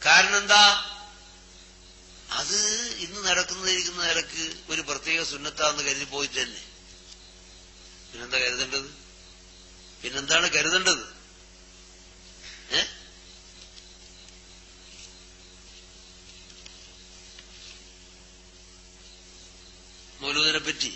കാരണം എന്താ? അത് ഇന്ന് നടക്കുന്നതിരിക്കുന്ന നിലക്ക് ഒരു പ്രത്യേക സുന്നത്താന്ന് കരുതി പോയിട്ട് തന്നെ പിന്നെന്താണ് കരുതേണ്ടത്? മൗലൂദിനെ പറ്റി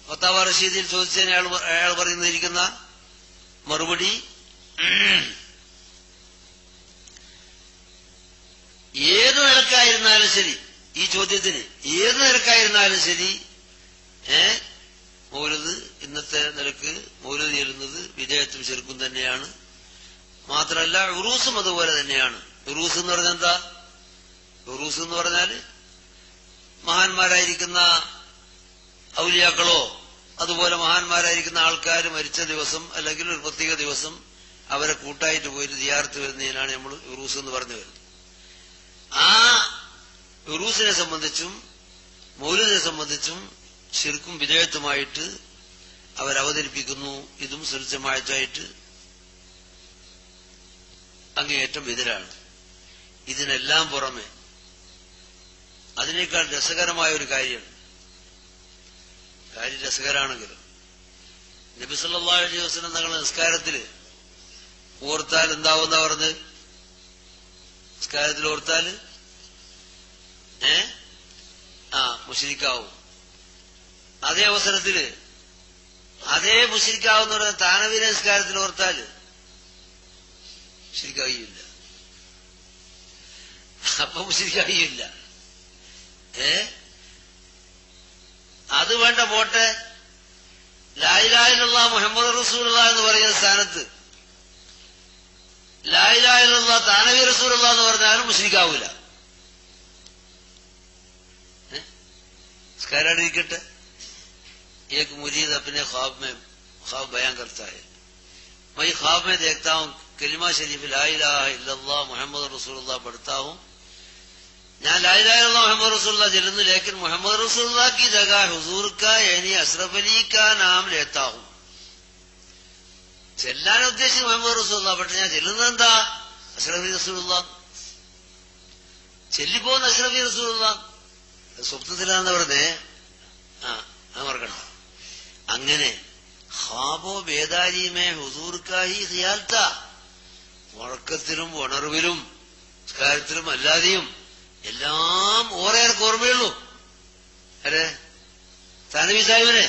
ഫത്താവ റഷീദിൽ ചോദിച്ചതിന് അയാൾ പറയുന്നിരിക്കുന്ന മറുപടി, ഏതു നിലക്കായിരുന്നാലും ശരി, ഈ ചോദ്യത്തിന് ഏതു നിലക്കായിരുന്നാലും ശരി, മൗലിദ് ഇന്നത്തെ നിലക്ക് മൗലിദ് ചെല്ലുന്നത് വിധേയത്വം ശിർക്കും തന്നെയാണ്. മാത്രമല്ല ഉറൂസും അതുപോലെ തന്നെയാണ്. ഉറൂസ് എന്ന് പറഞ്ഞാൽ എന്താ? ഉറൂസ് എന്ന് പറഞ്ഞാല് മഹാന്മാരായിരിക്കുന്ന ഔലിയാക്കളോ അതുപോലെ മഹാന്മാരായിരിക്കുന്ന ആൾക്കാർ മരിച്ച ദിവസം അല്ലെങ്കിൽ ഒരു പ്രത്യേക ദിവസം അവരെ കൂട്ടായിട്ട് പോയിട്ട് സിയാറത്ത് വരുന്നതിനാണ് നമ്മൾ ഉറൂസ് എന്ന് പറഞ്ഞു വരുന്നത്. ആ ഉറൂസിനെ സംബന്ധിച്ചും മൗലിദിനെ സംബന്ധിച്ചും ശിർക്കും വിധേയത്വമായിട്ട് അവരവതരിപ്പിക്കുന്നു. ഇതും സുരക്ഷമായിട്ട് അങ്ങേയറ്റം എതിരാണ്. ഇതിനെല്ലാം പുറമെ അതിനേക്കാൾ രസകരമായ ഒരു കാര്യം രസകരാണെങ്കിലും നബി സല്ലല്ലാഹു അലൈഹി വസല്ലം തങ്ങളുടെ നിസ്കാരത്തില് ഓർത്താൽ എന്താവുന്ന പറഞ്ഞ്, നിസ്കാരത്തിൽ ഓർത്താല് മുശ്രിക്കാവും. അതേ അവസരത്തില് അതേ മുശ്രിക്കാവെന്ന് പറഞ്ഞ താനവീര നിസ്കാരത്തിൽ ഓർത്താല് മുശ്രിക്കായില്ല. അപ്പൊ മുശ്രിക്കായില്ല. അത് വേണ്ട പോട്ടെ, ലാ ഇലാഹ ഇല്ലല്ലാഹ് മുഹമ്മദ് റസൂലുള്ളാഹ് എന്ന് പറയുന്ന സ്ഥാനത്ത് ലാ ഇലാഹ ഇല്ലല്ലാഹ് താനവി റസൂലുള്ളാഹ് എന്ന് പറഞ്ഞാലും മുശ്രിക്കാവൂല. നിസ്കാരമായിരിക്കട്ടെ, एक मुरीद अपने ख्वाब बयान करता है, मैं ख्वाब में देखता हूँ कलिमा शरीफ ला इलाहा इल्लल्लाह मुहम्मद रसूलुल्लाह पढ़ता हूँ, ഞാൻ ലാ ഇലാഹ ഇല്ലല്ലാഹ് മുഹമ്മദ് റസൂലുള്ളാഹ് ചെല്ലുന്നു, ലേക്കിൻ മുഹമ്മദ് റസൂലുള്ളാഹ് की जगह हुजूर का यानी अशरफ अली का नाम लेता हूँ. ചെല്ലാൻ ഉദ്ദേശിച്ച് മുഹമ്മദ് റസൂലുള്ളാഹ്, പക്ഷെ ഞാൻ ചെല്ലുന്നത് എന്താ? അഷ്റഫി റസൂലുള്ളാഹ്. ചെല്ലിപ്പോകുന്ന അഷ്റഫി റസൂലുള്ളാഹ് സ്വപ്നത്തിലാണെന്ന് പറഞ്ഞേ മറക്കണ്ട. അങ്ങനെ ഖാബോ ബേദാരിമേ ഹുസൂർക്കായി ഖിയാൽത്ത, ഉറക്കത്തിലും ഉണർവിലും നിസ്കാരത്തിലും അല്ലാതെയും എല്ലാം ഓരേർക്ക് ഓർമ്മയുള്ളൂ. അരെ താനവി സാഹിബിനെ,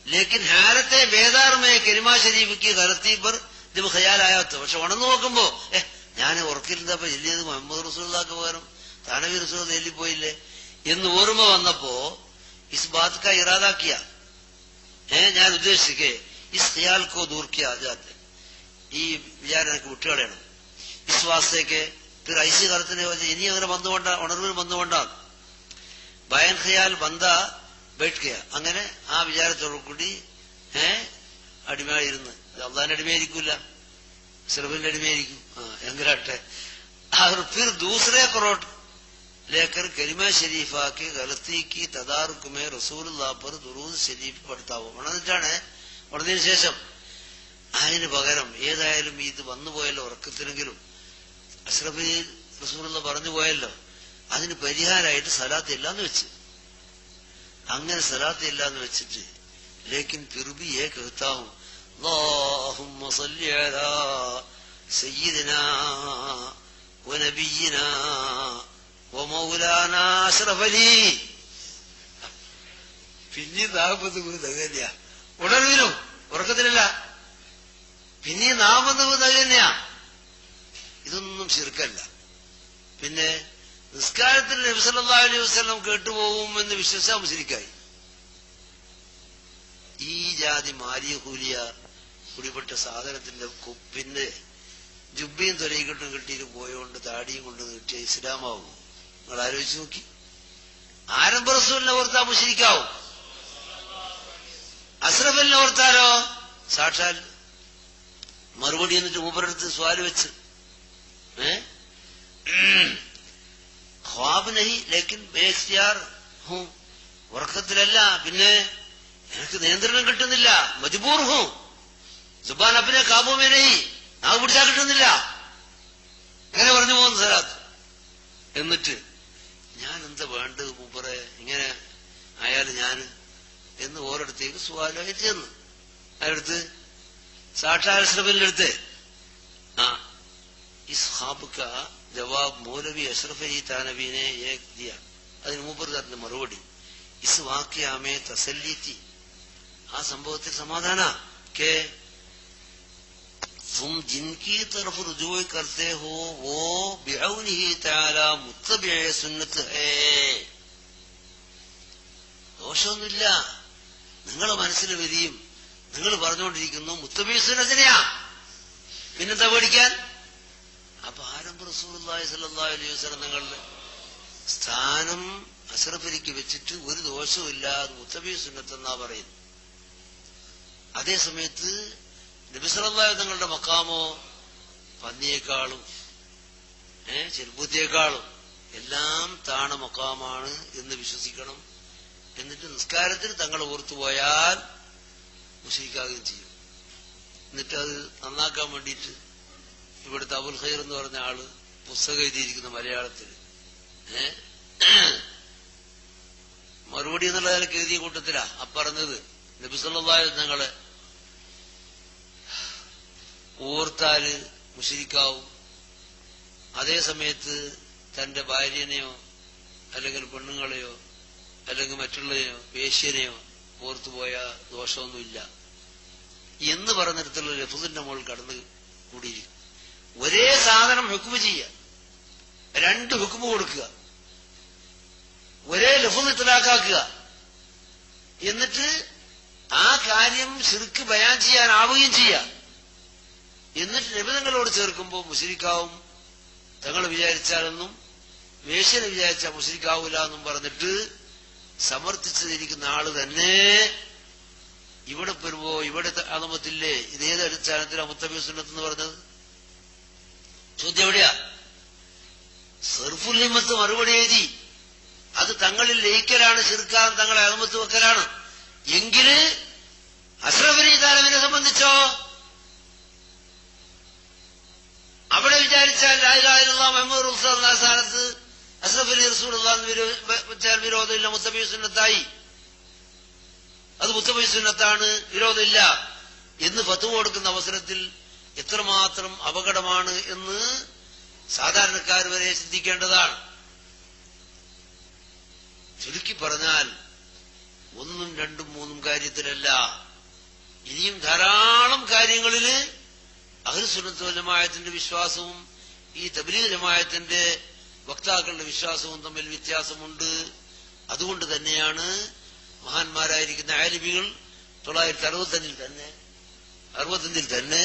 ലേക്കിൻ ഹാരത്തെ ബേദാർമേ കലിമാ ശരീഫിക്ക് ഗലത്തി പർ ജബ് ഖയാലായാത്ത, പക്ഷെ ഉണർന്നു നോക്കുമ്പോ ഞാൻ ഉറക്കിരുന്നപ്പോ ചെല്ലിയത് മുഹമ്മദ് റസൂലുള്ളാഹിക്ക് പകരം താനവി റസൂലുള്ളാഹ് ചെല്ലിപ്പോയില്ലേ എന്ന് ഓർമ്മ വന്നപ്പോ इस बात का इरादा किया है, ഞാൻ ഉദ്ദേശിക്കേ इस ख्याल को दूर किया जाते, ഈ വിചാരം എനിക്ക് വിട്ടുകളയണം. इस वास्ते के फिर ऐसी करते ഇനി അങ്ങനെ വന്നുകൊണ്ടാ ഉണർവിൽ വന്നുകൊണ്ടാണ് ബയാൻ ഖയാൽ ബന്ദ ബൈഠിക്കുക. അങ്ങനെ ആ വിചാരത്തോടു കൂടി അടിമയായിരുന്നു. അള്ളാന്റെ അടിമയായിരിക്കൂല, അഷ്റഫിന്റെ അടിമയായിരിക്കും. എങ്കിലാട്ടെ और फिर दूसरे करोड़ लेकर कलिमा शरीफा के गलती की तदारुक में रसूलुल्लाह पर दुरूद शरीफ पढ़ता हो. ഉണർന്നിട്ടാണ്, ഉണർന്നതിന് ശേഷം അതിന് പകരം ഏതായാലും ഇത് വന്നുപോയല്ലോ ഉറക്കത്തിനെങ്കിലും, അഷ്റഫിൽ റസൂലുള്ള പറഞ്ഞു പോയല്ലോ, അതിന് പരിഹാരമായിട്ട് സലാത്ത് ഇല്ലാന്ന് വെച്ച്. അങ്ങനെ സലാത്ത് ഇല്ലാന്ന് വെച്ചിട്ട് ലേക്കിൻ ഫിർബി കേൾത്താവും അല്ലാഹുമ്മ സല്ലി അലാ സയ്യിദിനാ വനബിയിനാ വമൗലാനാ അഷ്റഫ് അലി. പിന്നെ 40 തകന്യ ഉണർവിനും ഉറക്കത്തിലല്ല, പിന്നെ 40 തകന്യ. ഇതൊന്നും ശിർക്കല്ല. പിന്നെ നിസ്കാരത്തിൽ നബി സല്ലല്ലാഹു അലൈഹി വസല്ലം കേട്ടുപോകുമെന്ന് വിശ്വസിച്ചാൽ മുശ്രിക്കായി. ഈ ജാതി മാരിയ കൂലിയ കുടിപ്പെട്ട സാധനത്തിന്റെ കുപ്പിന്റെ ജുബയും തൊലയിക്കെട്ടും കെട്ടിയിട്ട് പോയോണ്ട് താടിയും കൊണ്ട് നീട്ടിയ ഇസ്ലാമാവും. നിങ്ങൾ ആലോചിച്ച് നോക്കി. ആരംഭ റസൂലിനെ ഓർത്താ മുശ്രിക്കാവും, അഷ്റഫിനെ ഓർത്താലോ സാക്ഷാൽ മറുപടി എന്നിട്ട് മൂപ്പരെടുത്ത് സ്വാല് വെച്ച് ഖ്വാബ് നഹി ലേക്കിൻ ബേഖ്തിയാർ ഹൂം, ഉറക്കത്തിലല്ല, പിന്നെ എനിക്ക് നിയന്ത്രണം കിട്ടുന്നില്ല, മജ്ബൂർ ഹൂം, സുബാൻ അപ്പിനെ കാബൂമേ നഹി, നാവ് പിടിച്ചാൽ കിട്ടുന്നില്ല. ഇങ്ങനെ പറഞ്ഞു പോകുന്ന സലാത്ത്. എന്നിട്ട് ഞാൻ എന്താ വേണ്ടത് മൂപ്പറെ, ഇങ്ങനെ ആയാലും ഞാൻ എന്ന് ഓരോടത്തേക്ക് സുവാലായിട്ട് ചെന്ന് ആരടുത്ത്, സാക്ഷാൽ അഷ്റഫിന്റെ അടുത്ത്. इस ख्वाब का जवाब मौलवी अशरफ अली थानवी ने एक दिया. അതിന് മൂപ്പർ തരുന്ന മറുപടി इस वाकया में तसल्ली थी, ആ സംഭവത്തിൽ സമാധാന के तुम जिनकी तरफ रुजू करते हो वो बिअौनिही तआला मुत्तबि सुन्नत है. ദോഷമൊന്നുമില്ല, നിങ്ങളെ മനസ്സിൽ വരിയും നിങ്ങൾ പറഞ്ഞുകൊണ്ടിരിക്കുന്നു മുത്തബി സുന്നത്തിനെയാ, പിന്നെന്താ പേടിക്കാൻ? അപ്പൊ ആരംഭ റസൂലുള്ളാഹി സ്വല്ലല്ലാഹു അലൈഹി വസല്ലം നിങ്ങളുടെ സ്ഥാനം അഷ്റഫിലേക്ക് വെച്ചിട്ട് ഒരു ദോഷവും ഇല്ല, അത് മുത്തബി സുന്നത്തെന്നാ പറയുന്നു. അതേ സമയത്ത് നബി സല്ലല്ലാഹു അലൈഹി തങ്ങളുടെ മക്കാമോ പന്നിയേക്കാളും ചെരുപ്പൂത്തിയേക്കാളും എല്ലാം താണ മക്കാമാണ് എന്ന് വിശ്വസിക്കണം. എന്നിട്ട് നിസ്കാരത്തിൽ തങ്ങൾ ഓർത്തുപോയാൽ മുശ്രിക്കാകുകയും ചെയ്യും. എന്നിട്ട് അത് നന്നാക്കാൻ വേണ്ടിയിട്ട് ഇവിടുത്തെ അബുൽ ഖൈർ എന്ന് പറഞ്ഞ ആള് പുസ്തകം എഴുതിയിരിക്കുന്ന മലയാളത്തിൽ മറുപടി എന്നുള്ള നിലക്ക് എഴുതിയ കൂട്ടത്തിലാ അപ്പറഞ്ഞത് നബി സല്ലല്ലാഹു അലൈഹി വസല്ലം തങ്ങളെ ഓർത്താല് മുശ്രിക്കാവും, അതേ സമയത്ത് തന്റെ ഭാര്യനെയോ അല്ലെങ്കിൽ പെണ്ണുങ്ങളെയോ അല്ലെങ്കിൽ മറ്റുള്ളവരെയോ വേശ്യനെയോ ഓർത്തുപോയ ദോഷമൊന്നുമില്ല എന്ന് പറഞ്ഞിടത്തുള്ള ലഫ്ദിന്റെ മുകളിൽ കടന്നു കൂടിയിരിക്കും. ഒരേ സാധനം ഹുക്മ് ചെയ്യുക, രണ്ട് ഹുക്മ് കൊടുക്കുക, ഒരേ ലഫ്ദ് ഇത്ലാഖാക്കുക, എന്നിട്ട് ആ കാര്യം ശിർക്ക് ബയാൻ ചെയ്യാനാവുകയും ചെയ്യുക. എന്നിട്ട് നബിതങ്ങളോട് ചേർക്കുമ്പോൾ മുശ്രിക്കാവും, തങ്ങൾ വിചാരിച്ചാലൊന്നും വേശ്യനെ വിചാരിച്ചാൽ മുശ്രിക്കാവൂല എന്നും പറഞ്ഞിട്ട് സമർത്ഥിച്ചിരിക്കുന്ന ആള് തന്നെ ഇവിടെ വരുമ്പോ ഇവിടെ ആദമത്തില്ലേ, ഇതേത് അടിസ്ഥാനത്തിലാണ് മുത്തബി സുന്നത്ത് എന്ന് പറഞ്ഞത്? ചോദ്യം എവിടെയാ? സർഫുൽ ഹിമ്മത്ത് മറുപടി എഴുതി അത് തങ്ങളിൽ ലയിക്കലാണ്, ശിർക്കാൻ തങ്ങളെ ആദമത്ത് വെക്കലാണ്. എങ്കില് അഷ്റഫ് അലി താലവിനെ സംബന്ധിച്ചോ അവിടെ വിചാരിച്ചാൽ ലാ ഇലാഹ ഇല്ലല്ലാഹ് മുഹമ്മദുർ റസൂലുള്ളാഹി എന്ന സ്ഥാനത്ത് അഷ്റഫ് അലി റസൂലുള്ളാഹി വെച്ചാൽ വിരോധമില്ല, മുത്തബി സുന്നത്തായി. അത് മുത്തബി സുന്നത്താണ്, വിരോധമില്ല എന്ന് ഫത്വ കൊടുക്കുന്ന അവസരത്തിൽ എത്രമാത്രം അപകടമാണ് എന്ന് സാധാരണക്കാർ വരെ ചിന്തിക്കേണ്ടതാണ്. ചുരുക്കി പറഞ്ഞാൽ ഒന്നും രണ്ടും മൂന്നും കാര്യത്തിലല്ല, ഇനിയും ധാരാളം കാര്യങ്ങളില് അഹ്ലു സുന്നത്ത് വൽ ജമാഅത്തിന്റെ വിശ്വാസവും ഈ തബ്ലീഗ് ജമാഅത്തിന്റെ വക്താക്കളുടെ വിശ്വാസവും തമ്മിൽ വ്യത്യാസമുണ്ട്. അതുകൊണ്ട് തന്നെയാണ് മഹാന്മാരായിരിക്കുന്ന ആലിമികൾ 1965 തന്നെ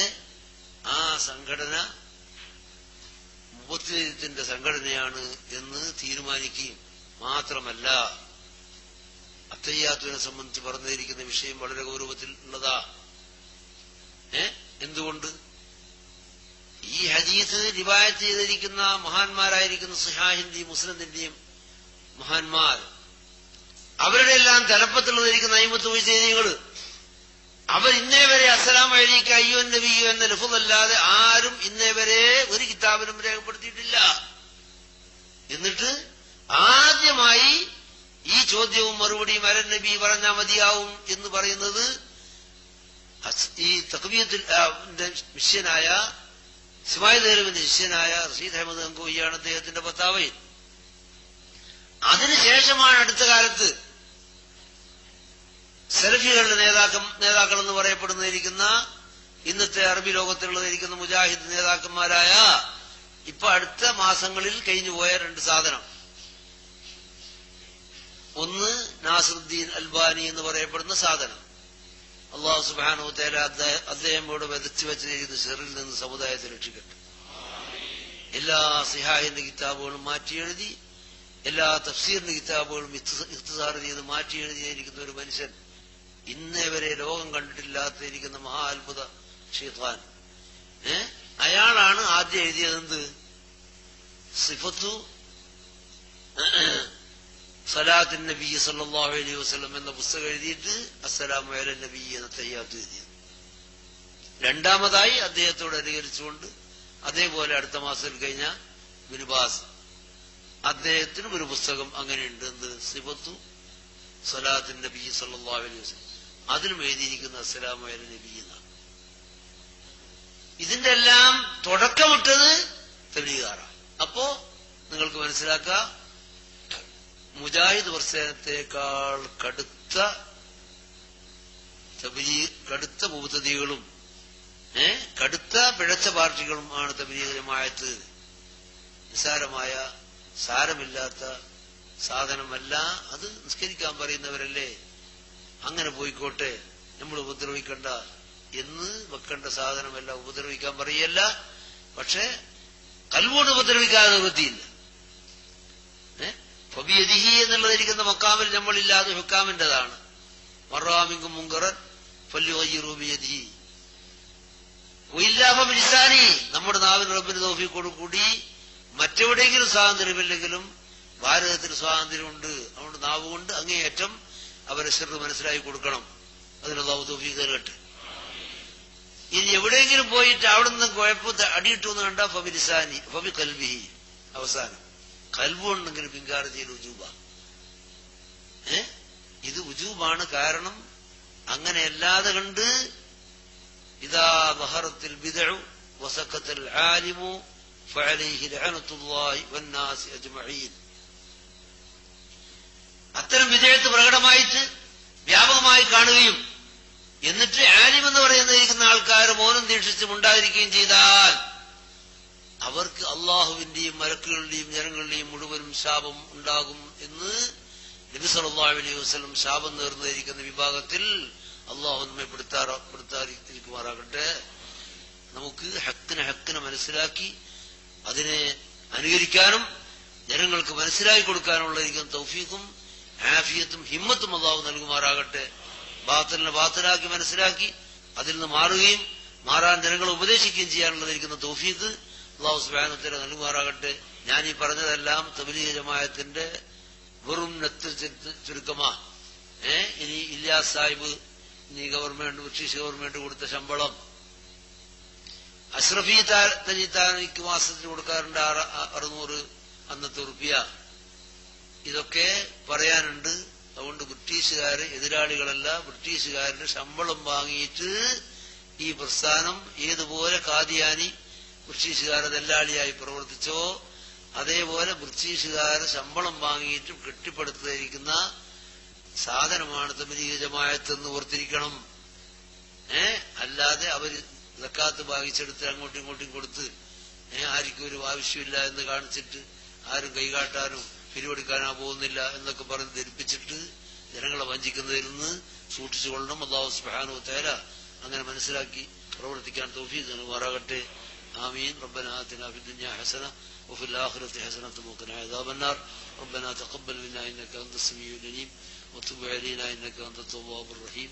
ആ സംഘടന മുബത്തദിഅത്തിന്റെ സംഘടനയാണ് എന്ന് തീരുമാനിക്കുകയും മാത്രമല്ല അത്തയ്യാത്തുവിനെ സംബന്ധിച്ച് പറഞ്ഞിരിക്കുന്ന വിഷയം വളരെ ഗൗരവത്തിൽ ഉള്ളതാ. എന്തുകൊണ്ട്? ഈ ഹദീസ് റിവായത്ത് ചെയ്തിരിക്കുന്ന മഹാന്മാരായിരിക്കുന്ന സുഹാഹിന്റെയും മുസ്ലിമിന്റെയും മഹാന്മാർ, അവരുടെ എല്ലാം തലപ്പത്തുള്ളതിരിക്കുന്ന അയിമത്ത് മുജ്തഹിദീങ്ങൾ, അവർ ഇന്നേ വരെ അസ്സലാമു അലൈക അയ്യുഹൻ നബിയ്യു എന്ന ലഫ്ളല്ലാതെ ആരും ഇന്നേ വരെ ഒരു കിതാബിലും രേഖപ്പെടുത്തിയിട്ടില്ല. എന്നിട്ട് ആദ്യമായി ഈ ചോദ്യവും മറുപടിയും അലൻ നബി പറഞ്ഞാൽ മതിയാവും എന്ന് പറയുന്നത് ഈ തഖ്വിയത്തുൽ ശിഷ്യനായ ഇസ്മായിൽ ദഹ്ലവിന്റെ ശിഷ്യനായ റഷീദ് അഹമ്മദ് ഗംഗോയിയാണ് അദ്ദേഹത്തിന്റെ ഫത്വാവയിൽ. അതിനുശേഷമാണ് അടുത്ത കാലത്ത് സലഫികളുടെ നേതാക്കൾ എന്ന് പറയപ്പെടുന്നതിരിക്കുന്ന ഇന്നത്തെ അറബി ലോകത്തിലുള്ളതിരിക്കുന്ന മുജാഹിദ് നേതാക്കന്മാരായ ഇപ്പൊ അടുത്ത മാസങ്ങളിൽ കഴിഞ്ഞുപോയ രണ്ട് സാധനം, ഒന്ന് നാസിറുദ്ദീൻ അൽബാനി എന്ന് പറയപ്പെടുന്ന സാധനം, അള്ളാഹു സുബ്ഹാനഹു വ തആല അദ്ദേഹം ഇവിടെ വിതച്ചു വെച്ചിരിക്കുന്ന ഷെറിൽ നിന്ന് സമുദായത്തെ രക്ഷിക്കട്ടെ. എല്ലാ സിഹാഹിന്റെ കിതാബുകളും മാറ്റി എഴുതി, എല്ലാ തഫ്സീറിന്റെ കിതാബുകളും ഇഖ്തിസാർ ചെയ്ത് മാറ്റി എഴുതിയിരിക്കുന്ന ഒരു മനുഷ്യൻ, ഇന്നേ വരെ ലോകം കണ്ടിട്ടില്ലാത്തിരിക്കുന്ന മഹാ അത്ഭുത ശൈത്താൻ, അയാളാണ് ആദ്യം എഴുതിയതെന്ത്? സിഫത്തു സലാത്തിൻ നബി സല്ലല്ലാഹു അലൈഹി വസല്ലം എന്ന പുസ്തകം എഴുതിയിട്ട് അസ്സലാമു അലൻ നബി എന്ന തയ്യാത്ത് എഴുതിയത്. രണ്ടാമതായി അദ്ദേഹത്തോട് അനുകരിച്ചുകൊണ്ട് അതേപോലെ അടുത്ത മാസത്തിൽ കഴിഞ്ഞ ഇബ്നു ബാസ് അദ്ദേഹത്തിനും ഒരു പുസ്തകം അങ്ങനെയുണ്ട്, എന്ത്? സിഫത്തു സലാത്തിൻ നബി സല്ലല്ലാഹു അലൈഹി വസല്ലം. അതിലും എഴുതിയിരിക്കുന്ന അസ്സലാമു അലൻ നബി എന്നാണ്. ഇതിന്റെ എല്ലാം തുടക്കമിട്ടത് തബ്ലീഗാറാണ്. അപ്പോ നിങ്ങൾക്ക് മനസ്സിലാക്കാം, മുജാഹിദ് പ്രസ്ഥാനത്തെക്കാൾ കടുത്ത മുബ്തദികളും കടുത്ത പിഴച്ച പാർട്ടികളും ആണ് തബ്ലീഗ് ജമാഅത്ത്. നിസ്സാരമായ സാരമില്ലാത്ത സാധനമല്ല അത്. നിസ്കരിക്കാൻ പറയുന്നവരല്ലേ, അങ്ങനെ പോയിക്കോട്ടെ, നമ്മൾ ഉപദ്രവിക്കണ്ട എന്ന് വെക്കേണ്ട സാധനമല്ല. ഉപദ്രവിക്കാൻ പറയല്ല, പക്ഷെ കൽബോട് ഉപദ്രവിക്കാതെ നിവൃത്തിയില്ല. ഫബിയദിഹി എന്നുള്ളതിരിക്കുന്ന മക്കാമിൽ നമ്മളില്ലാതെ ഹുക്കാമിന്റേതാണ്. മറാമിങ്കും മുങ്കറൻ ഫല്യുഗയ്യിറു ബിയദിഹി വഇല്ലാ ഫബിലിസാനി. നമ്മുടെ നാവിന് റബ്ബിന് തൗഫീഖോട് കൂടി മറ്റെവിടെയെങ്കിലും സ്വാതന്ത്ര്യമില്ലെങ്കിലും ഭാരതത്തിന് സ്വാതന്ത്ര്യമുണ്ട്. അതുകൊണ്ട് നാവ് കൊണ്ട് അങ്ങേയറ്റം അവരെ ശർറ് മനസ്സിലാക്കി കൊടുക്കണം. അതിന് അല്ലാഹു തൗഫീഖ് നൽകട്ടെ. ഇനി എവിടെയെങ്കിലും പോയിട്ട് അവിടെ നിന്ന് കുഴപ്പത്തെ അടിയിട്ടു എന്ന് കണ്ട ഫബിലിസാനി ഫബി ഖൽബിഹി. അവസാനം കൽബുണ്ടെങ്കിൽ പിൻകാർ ചെയ്യൽ ഉജൂബ. ഇത് ഉജൂബാണ്. കാരണം അങ്ങനെയല്ലാതെ കണ്ട് ഇദാ ദഹറത്തിൽ ബിദ്ഉ വസക്കത്തൽ ആലിമു ഫഅലൈഹി ലഅനത്തുല്ലാഹി വന്നാസി അജ്മഈൻ. അത്തരം വിജയത്ത് പ്രകടമായിട്ട് വ്യാപകമായി കാണുകയും എന്നിട്ട് ആലിം എന്ന് പറയുന്നിരിക്കുന്ന ആൾക്കാർ മൗനം ദീക്ഷിച്ചും ഉണ്ടായിരിക്കുകയും ചെയ്താൽ അവർക്ക് അള്ളാഹുവിന്റെയും മലക്കുകളുടെയും ജനങ്ങളുടെയും മുഴുവനും ശാപം ഉണ്ടാകും എന്ന് നബി സല്ലല്ലാഹു അലൈഹി വസല്ലം ശാപം നേർന്നിരിക്കുന്ന വിഭാഗത്തിൽ അള്ളാഹു നമ്മെ പെടുത്താതിരിക്കുമാറാകട്ടെ. നമുക്ക് ഹക്കിനെ മനസ്സിലാക്കി അതിനെ അനുകരിക്കാനും ജനങ്ങൾക്ക് മനസ്സിലാക്കി കൊടുക്കാനുള്ളതിരിക്കുന്ന തൗഫീഖും ആഫിയത്തും ഹിമ്മത്തും അള്ളാഹു നൽകുമാറാകട്ടെ. ബാത്തിലിനെ ബാത്തിലാക്കി മനസ്സിലാക്കി അതിൽ നിന്ന് മാറുകയും മാറാൻ ജനങ്ങളെ ഉപദേശിക്കുകയും ചെയ്യാനുള്ളതിരിക്കുന്ന തൗഫീഖ് അല്ലാഹു സുബ്ഹാനഹു വ തആല നൽകുമാറാകട്ടെ. ഞാനീ പറഞ്ഞതെല്ലാം തബ്ലീഗ് ജമാഅത്തിന്റെ വെറും ചുരുക്കമാ. ഇനി ഇല്യാസ് സാഹിബ്, ഇനി ഗവൺമെന്റ്, ബ്രിട്ടീഷ് ഗവൺമെന്റ് കൊടുത്ത ശമ്പളം, അഷ്റഫി തനിക്ക് മാസത്തിന് കൊടുക്കാറുണ്ട് 600 അന്നത്തെ റുപ്യ, ഇതൊക്കെ പറയാനുണ്ട്. അതുകൊണ്ട് ബ്രിട്ടീഷുകാര് എതിരാളികളല്ല, ബ്രിട്ടീഷുകാരുടെ ശമ്പളം വാങ്ങിയിട്ട് ഈ പ്രസ്ഥാനം ഏതുപോലെ കാദിയാനി ബ്രിട്ടീഷുകാരെ ദല്ലാളിയായി പ്രവർത്തിച്ചോ അതേപോലെ ബ്രിട്ടീഷുകാരെ ശമ്പളം വാങ്ങിയിട്ട് കെട്ടിപ്പടുത്തിരിക്കുന്ന സാധനമാണ് തബ്ലീഗ് ജമാഅത്ത് എന്ന് ഓർത്തിരിക്കണം. അല്ലാതെ അവര് സക്കാത്ത് ഭാഗിച്ചെടുത്ത് അങ്ങോട്ടും ഇങ്ങോട്ടും കൊടുത്ത് ആർക്കും ഒരു ആവശ്യമില്ല എന്ന് കാണിച്ചിട്ട് ആരും കൈകാട്ടാനും പിരിവെടുക്കാനോ പോകുന്നില്ല എന്നൊക്കെ പറഞ്ഞ് ധരിപ്പിച്ചിട്ട് ജനങ്ങളെ വഞ്ചിക്കുന്നതിൽ നിന്ന് സൂക്ഷിച്ചുകൊള്ളണം. അല്ലാഹു സുബ്ഹാനഹു വ തആല അങ്ങനെ മനസ്സിലാക്കി പ്രവർത്തിക്കാൻ തൗഫീഖ് നൽകുമാറാകട്ടെ. آمين. ربنا آتنا في الدنيا حسنة وفي الآخرة حسنة وقنا عذاب النار. ربنا تقبل منا إنك أنت السميع العليم وتب علينا إنك أنت التواب الرحيم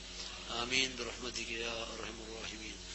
آمين برحمتك يا أرحم الراحمين.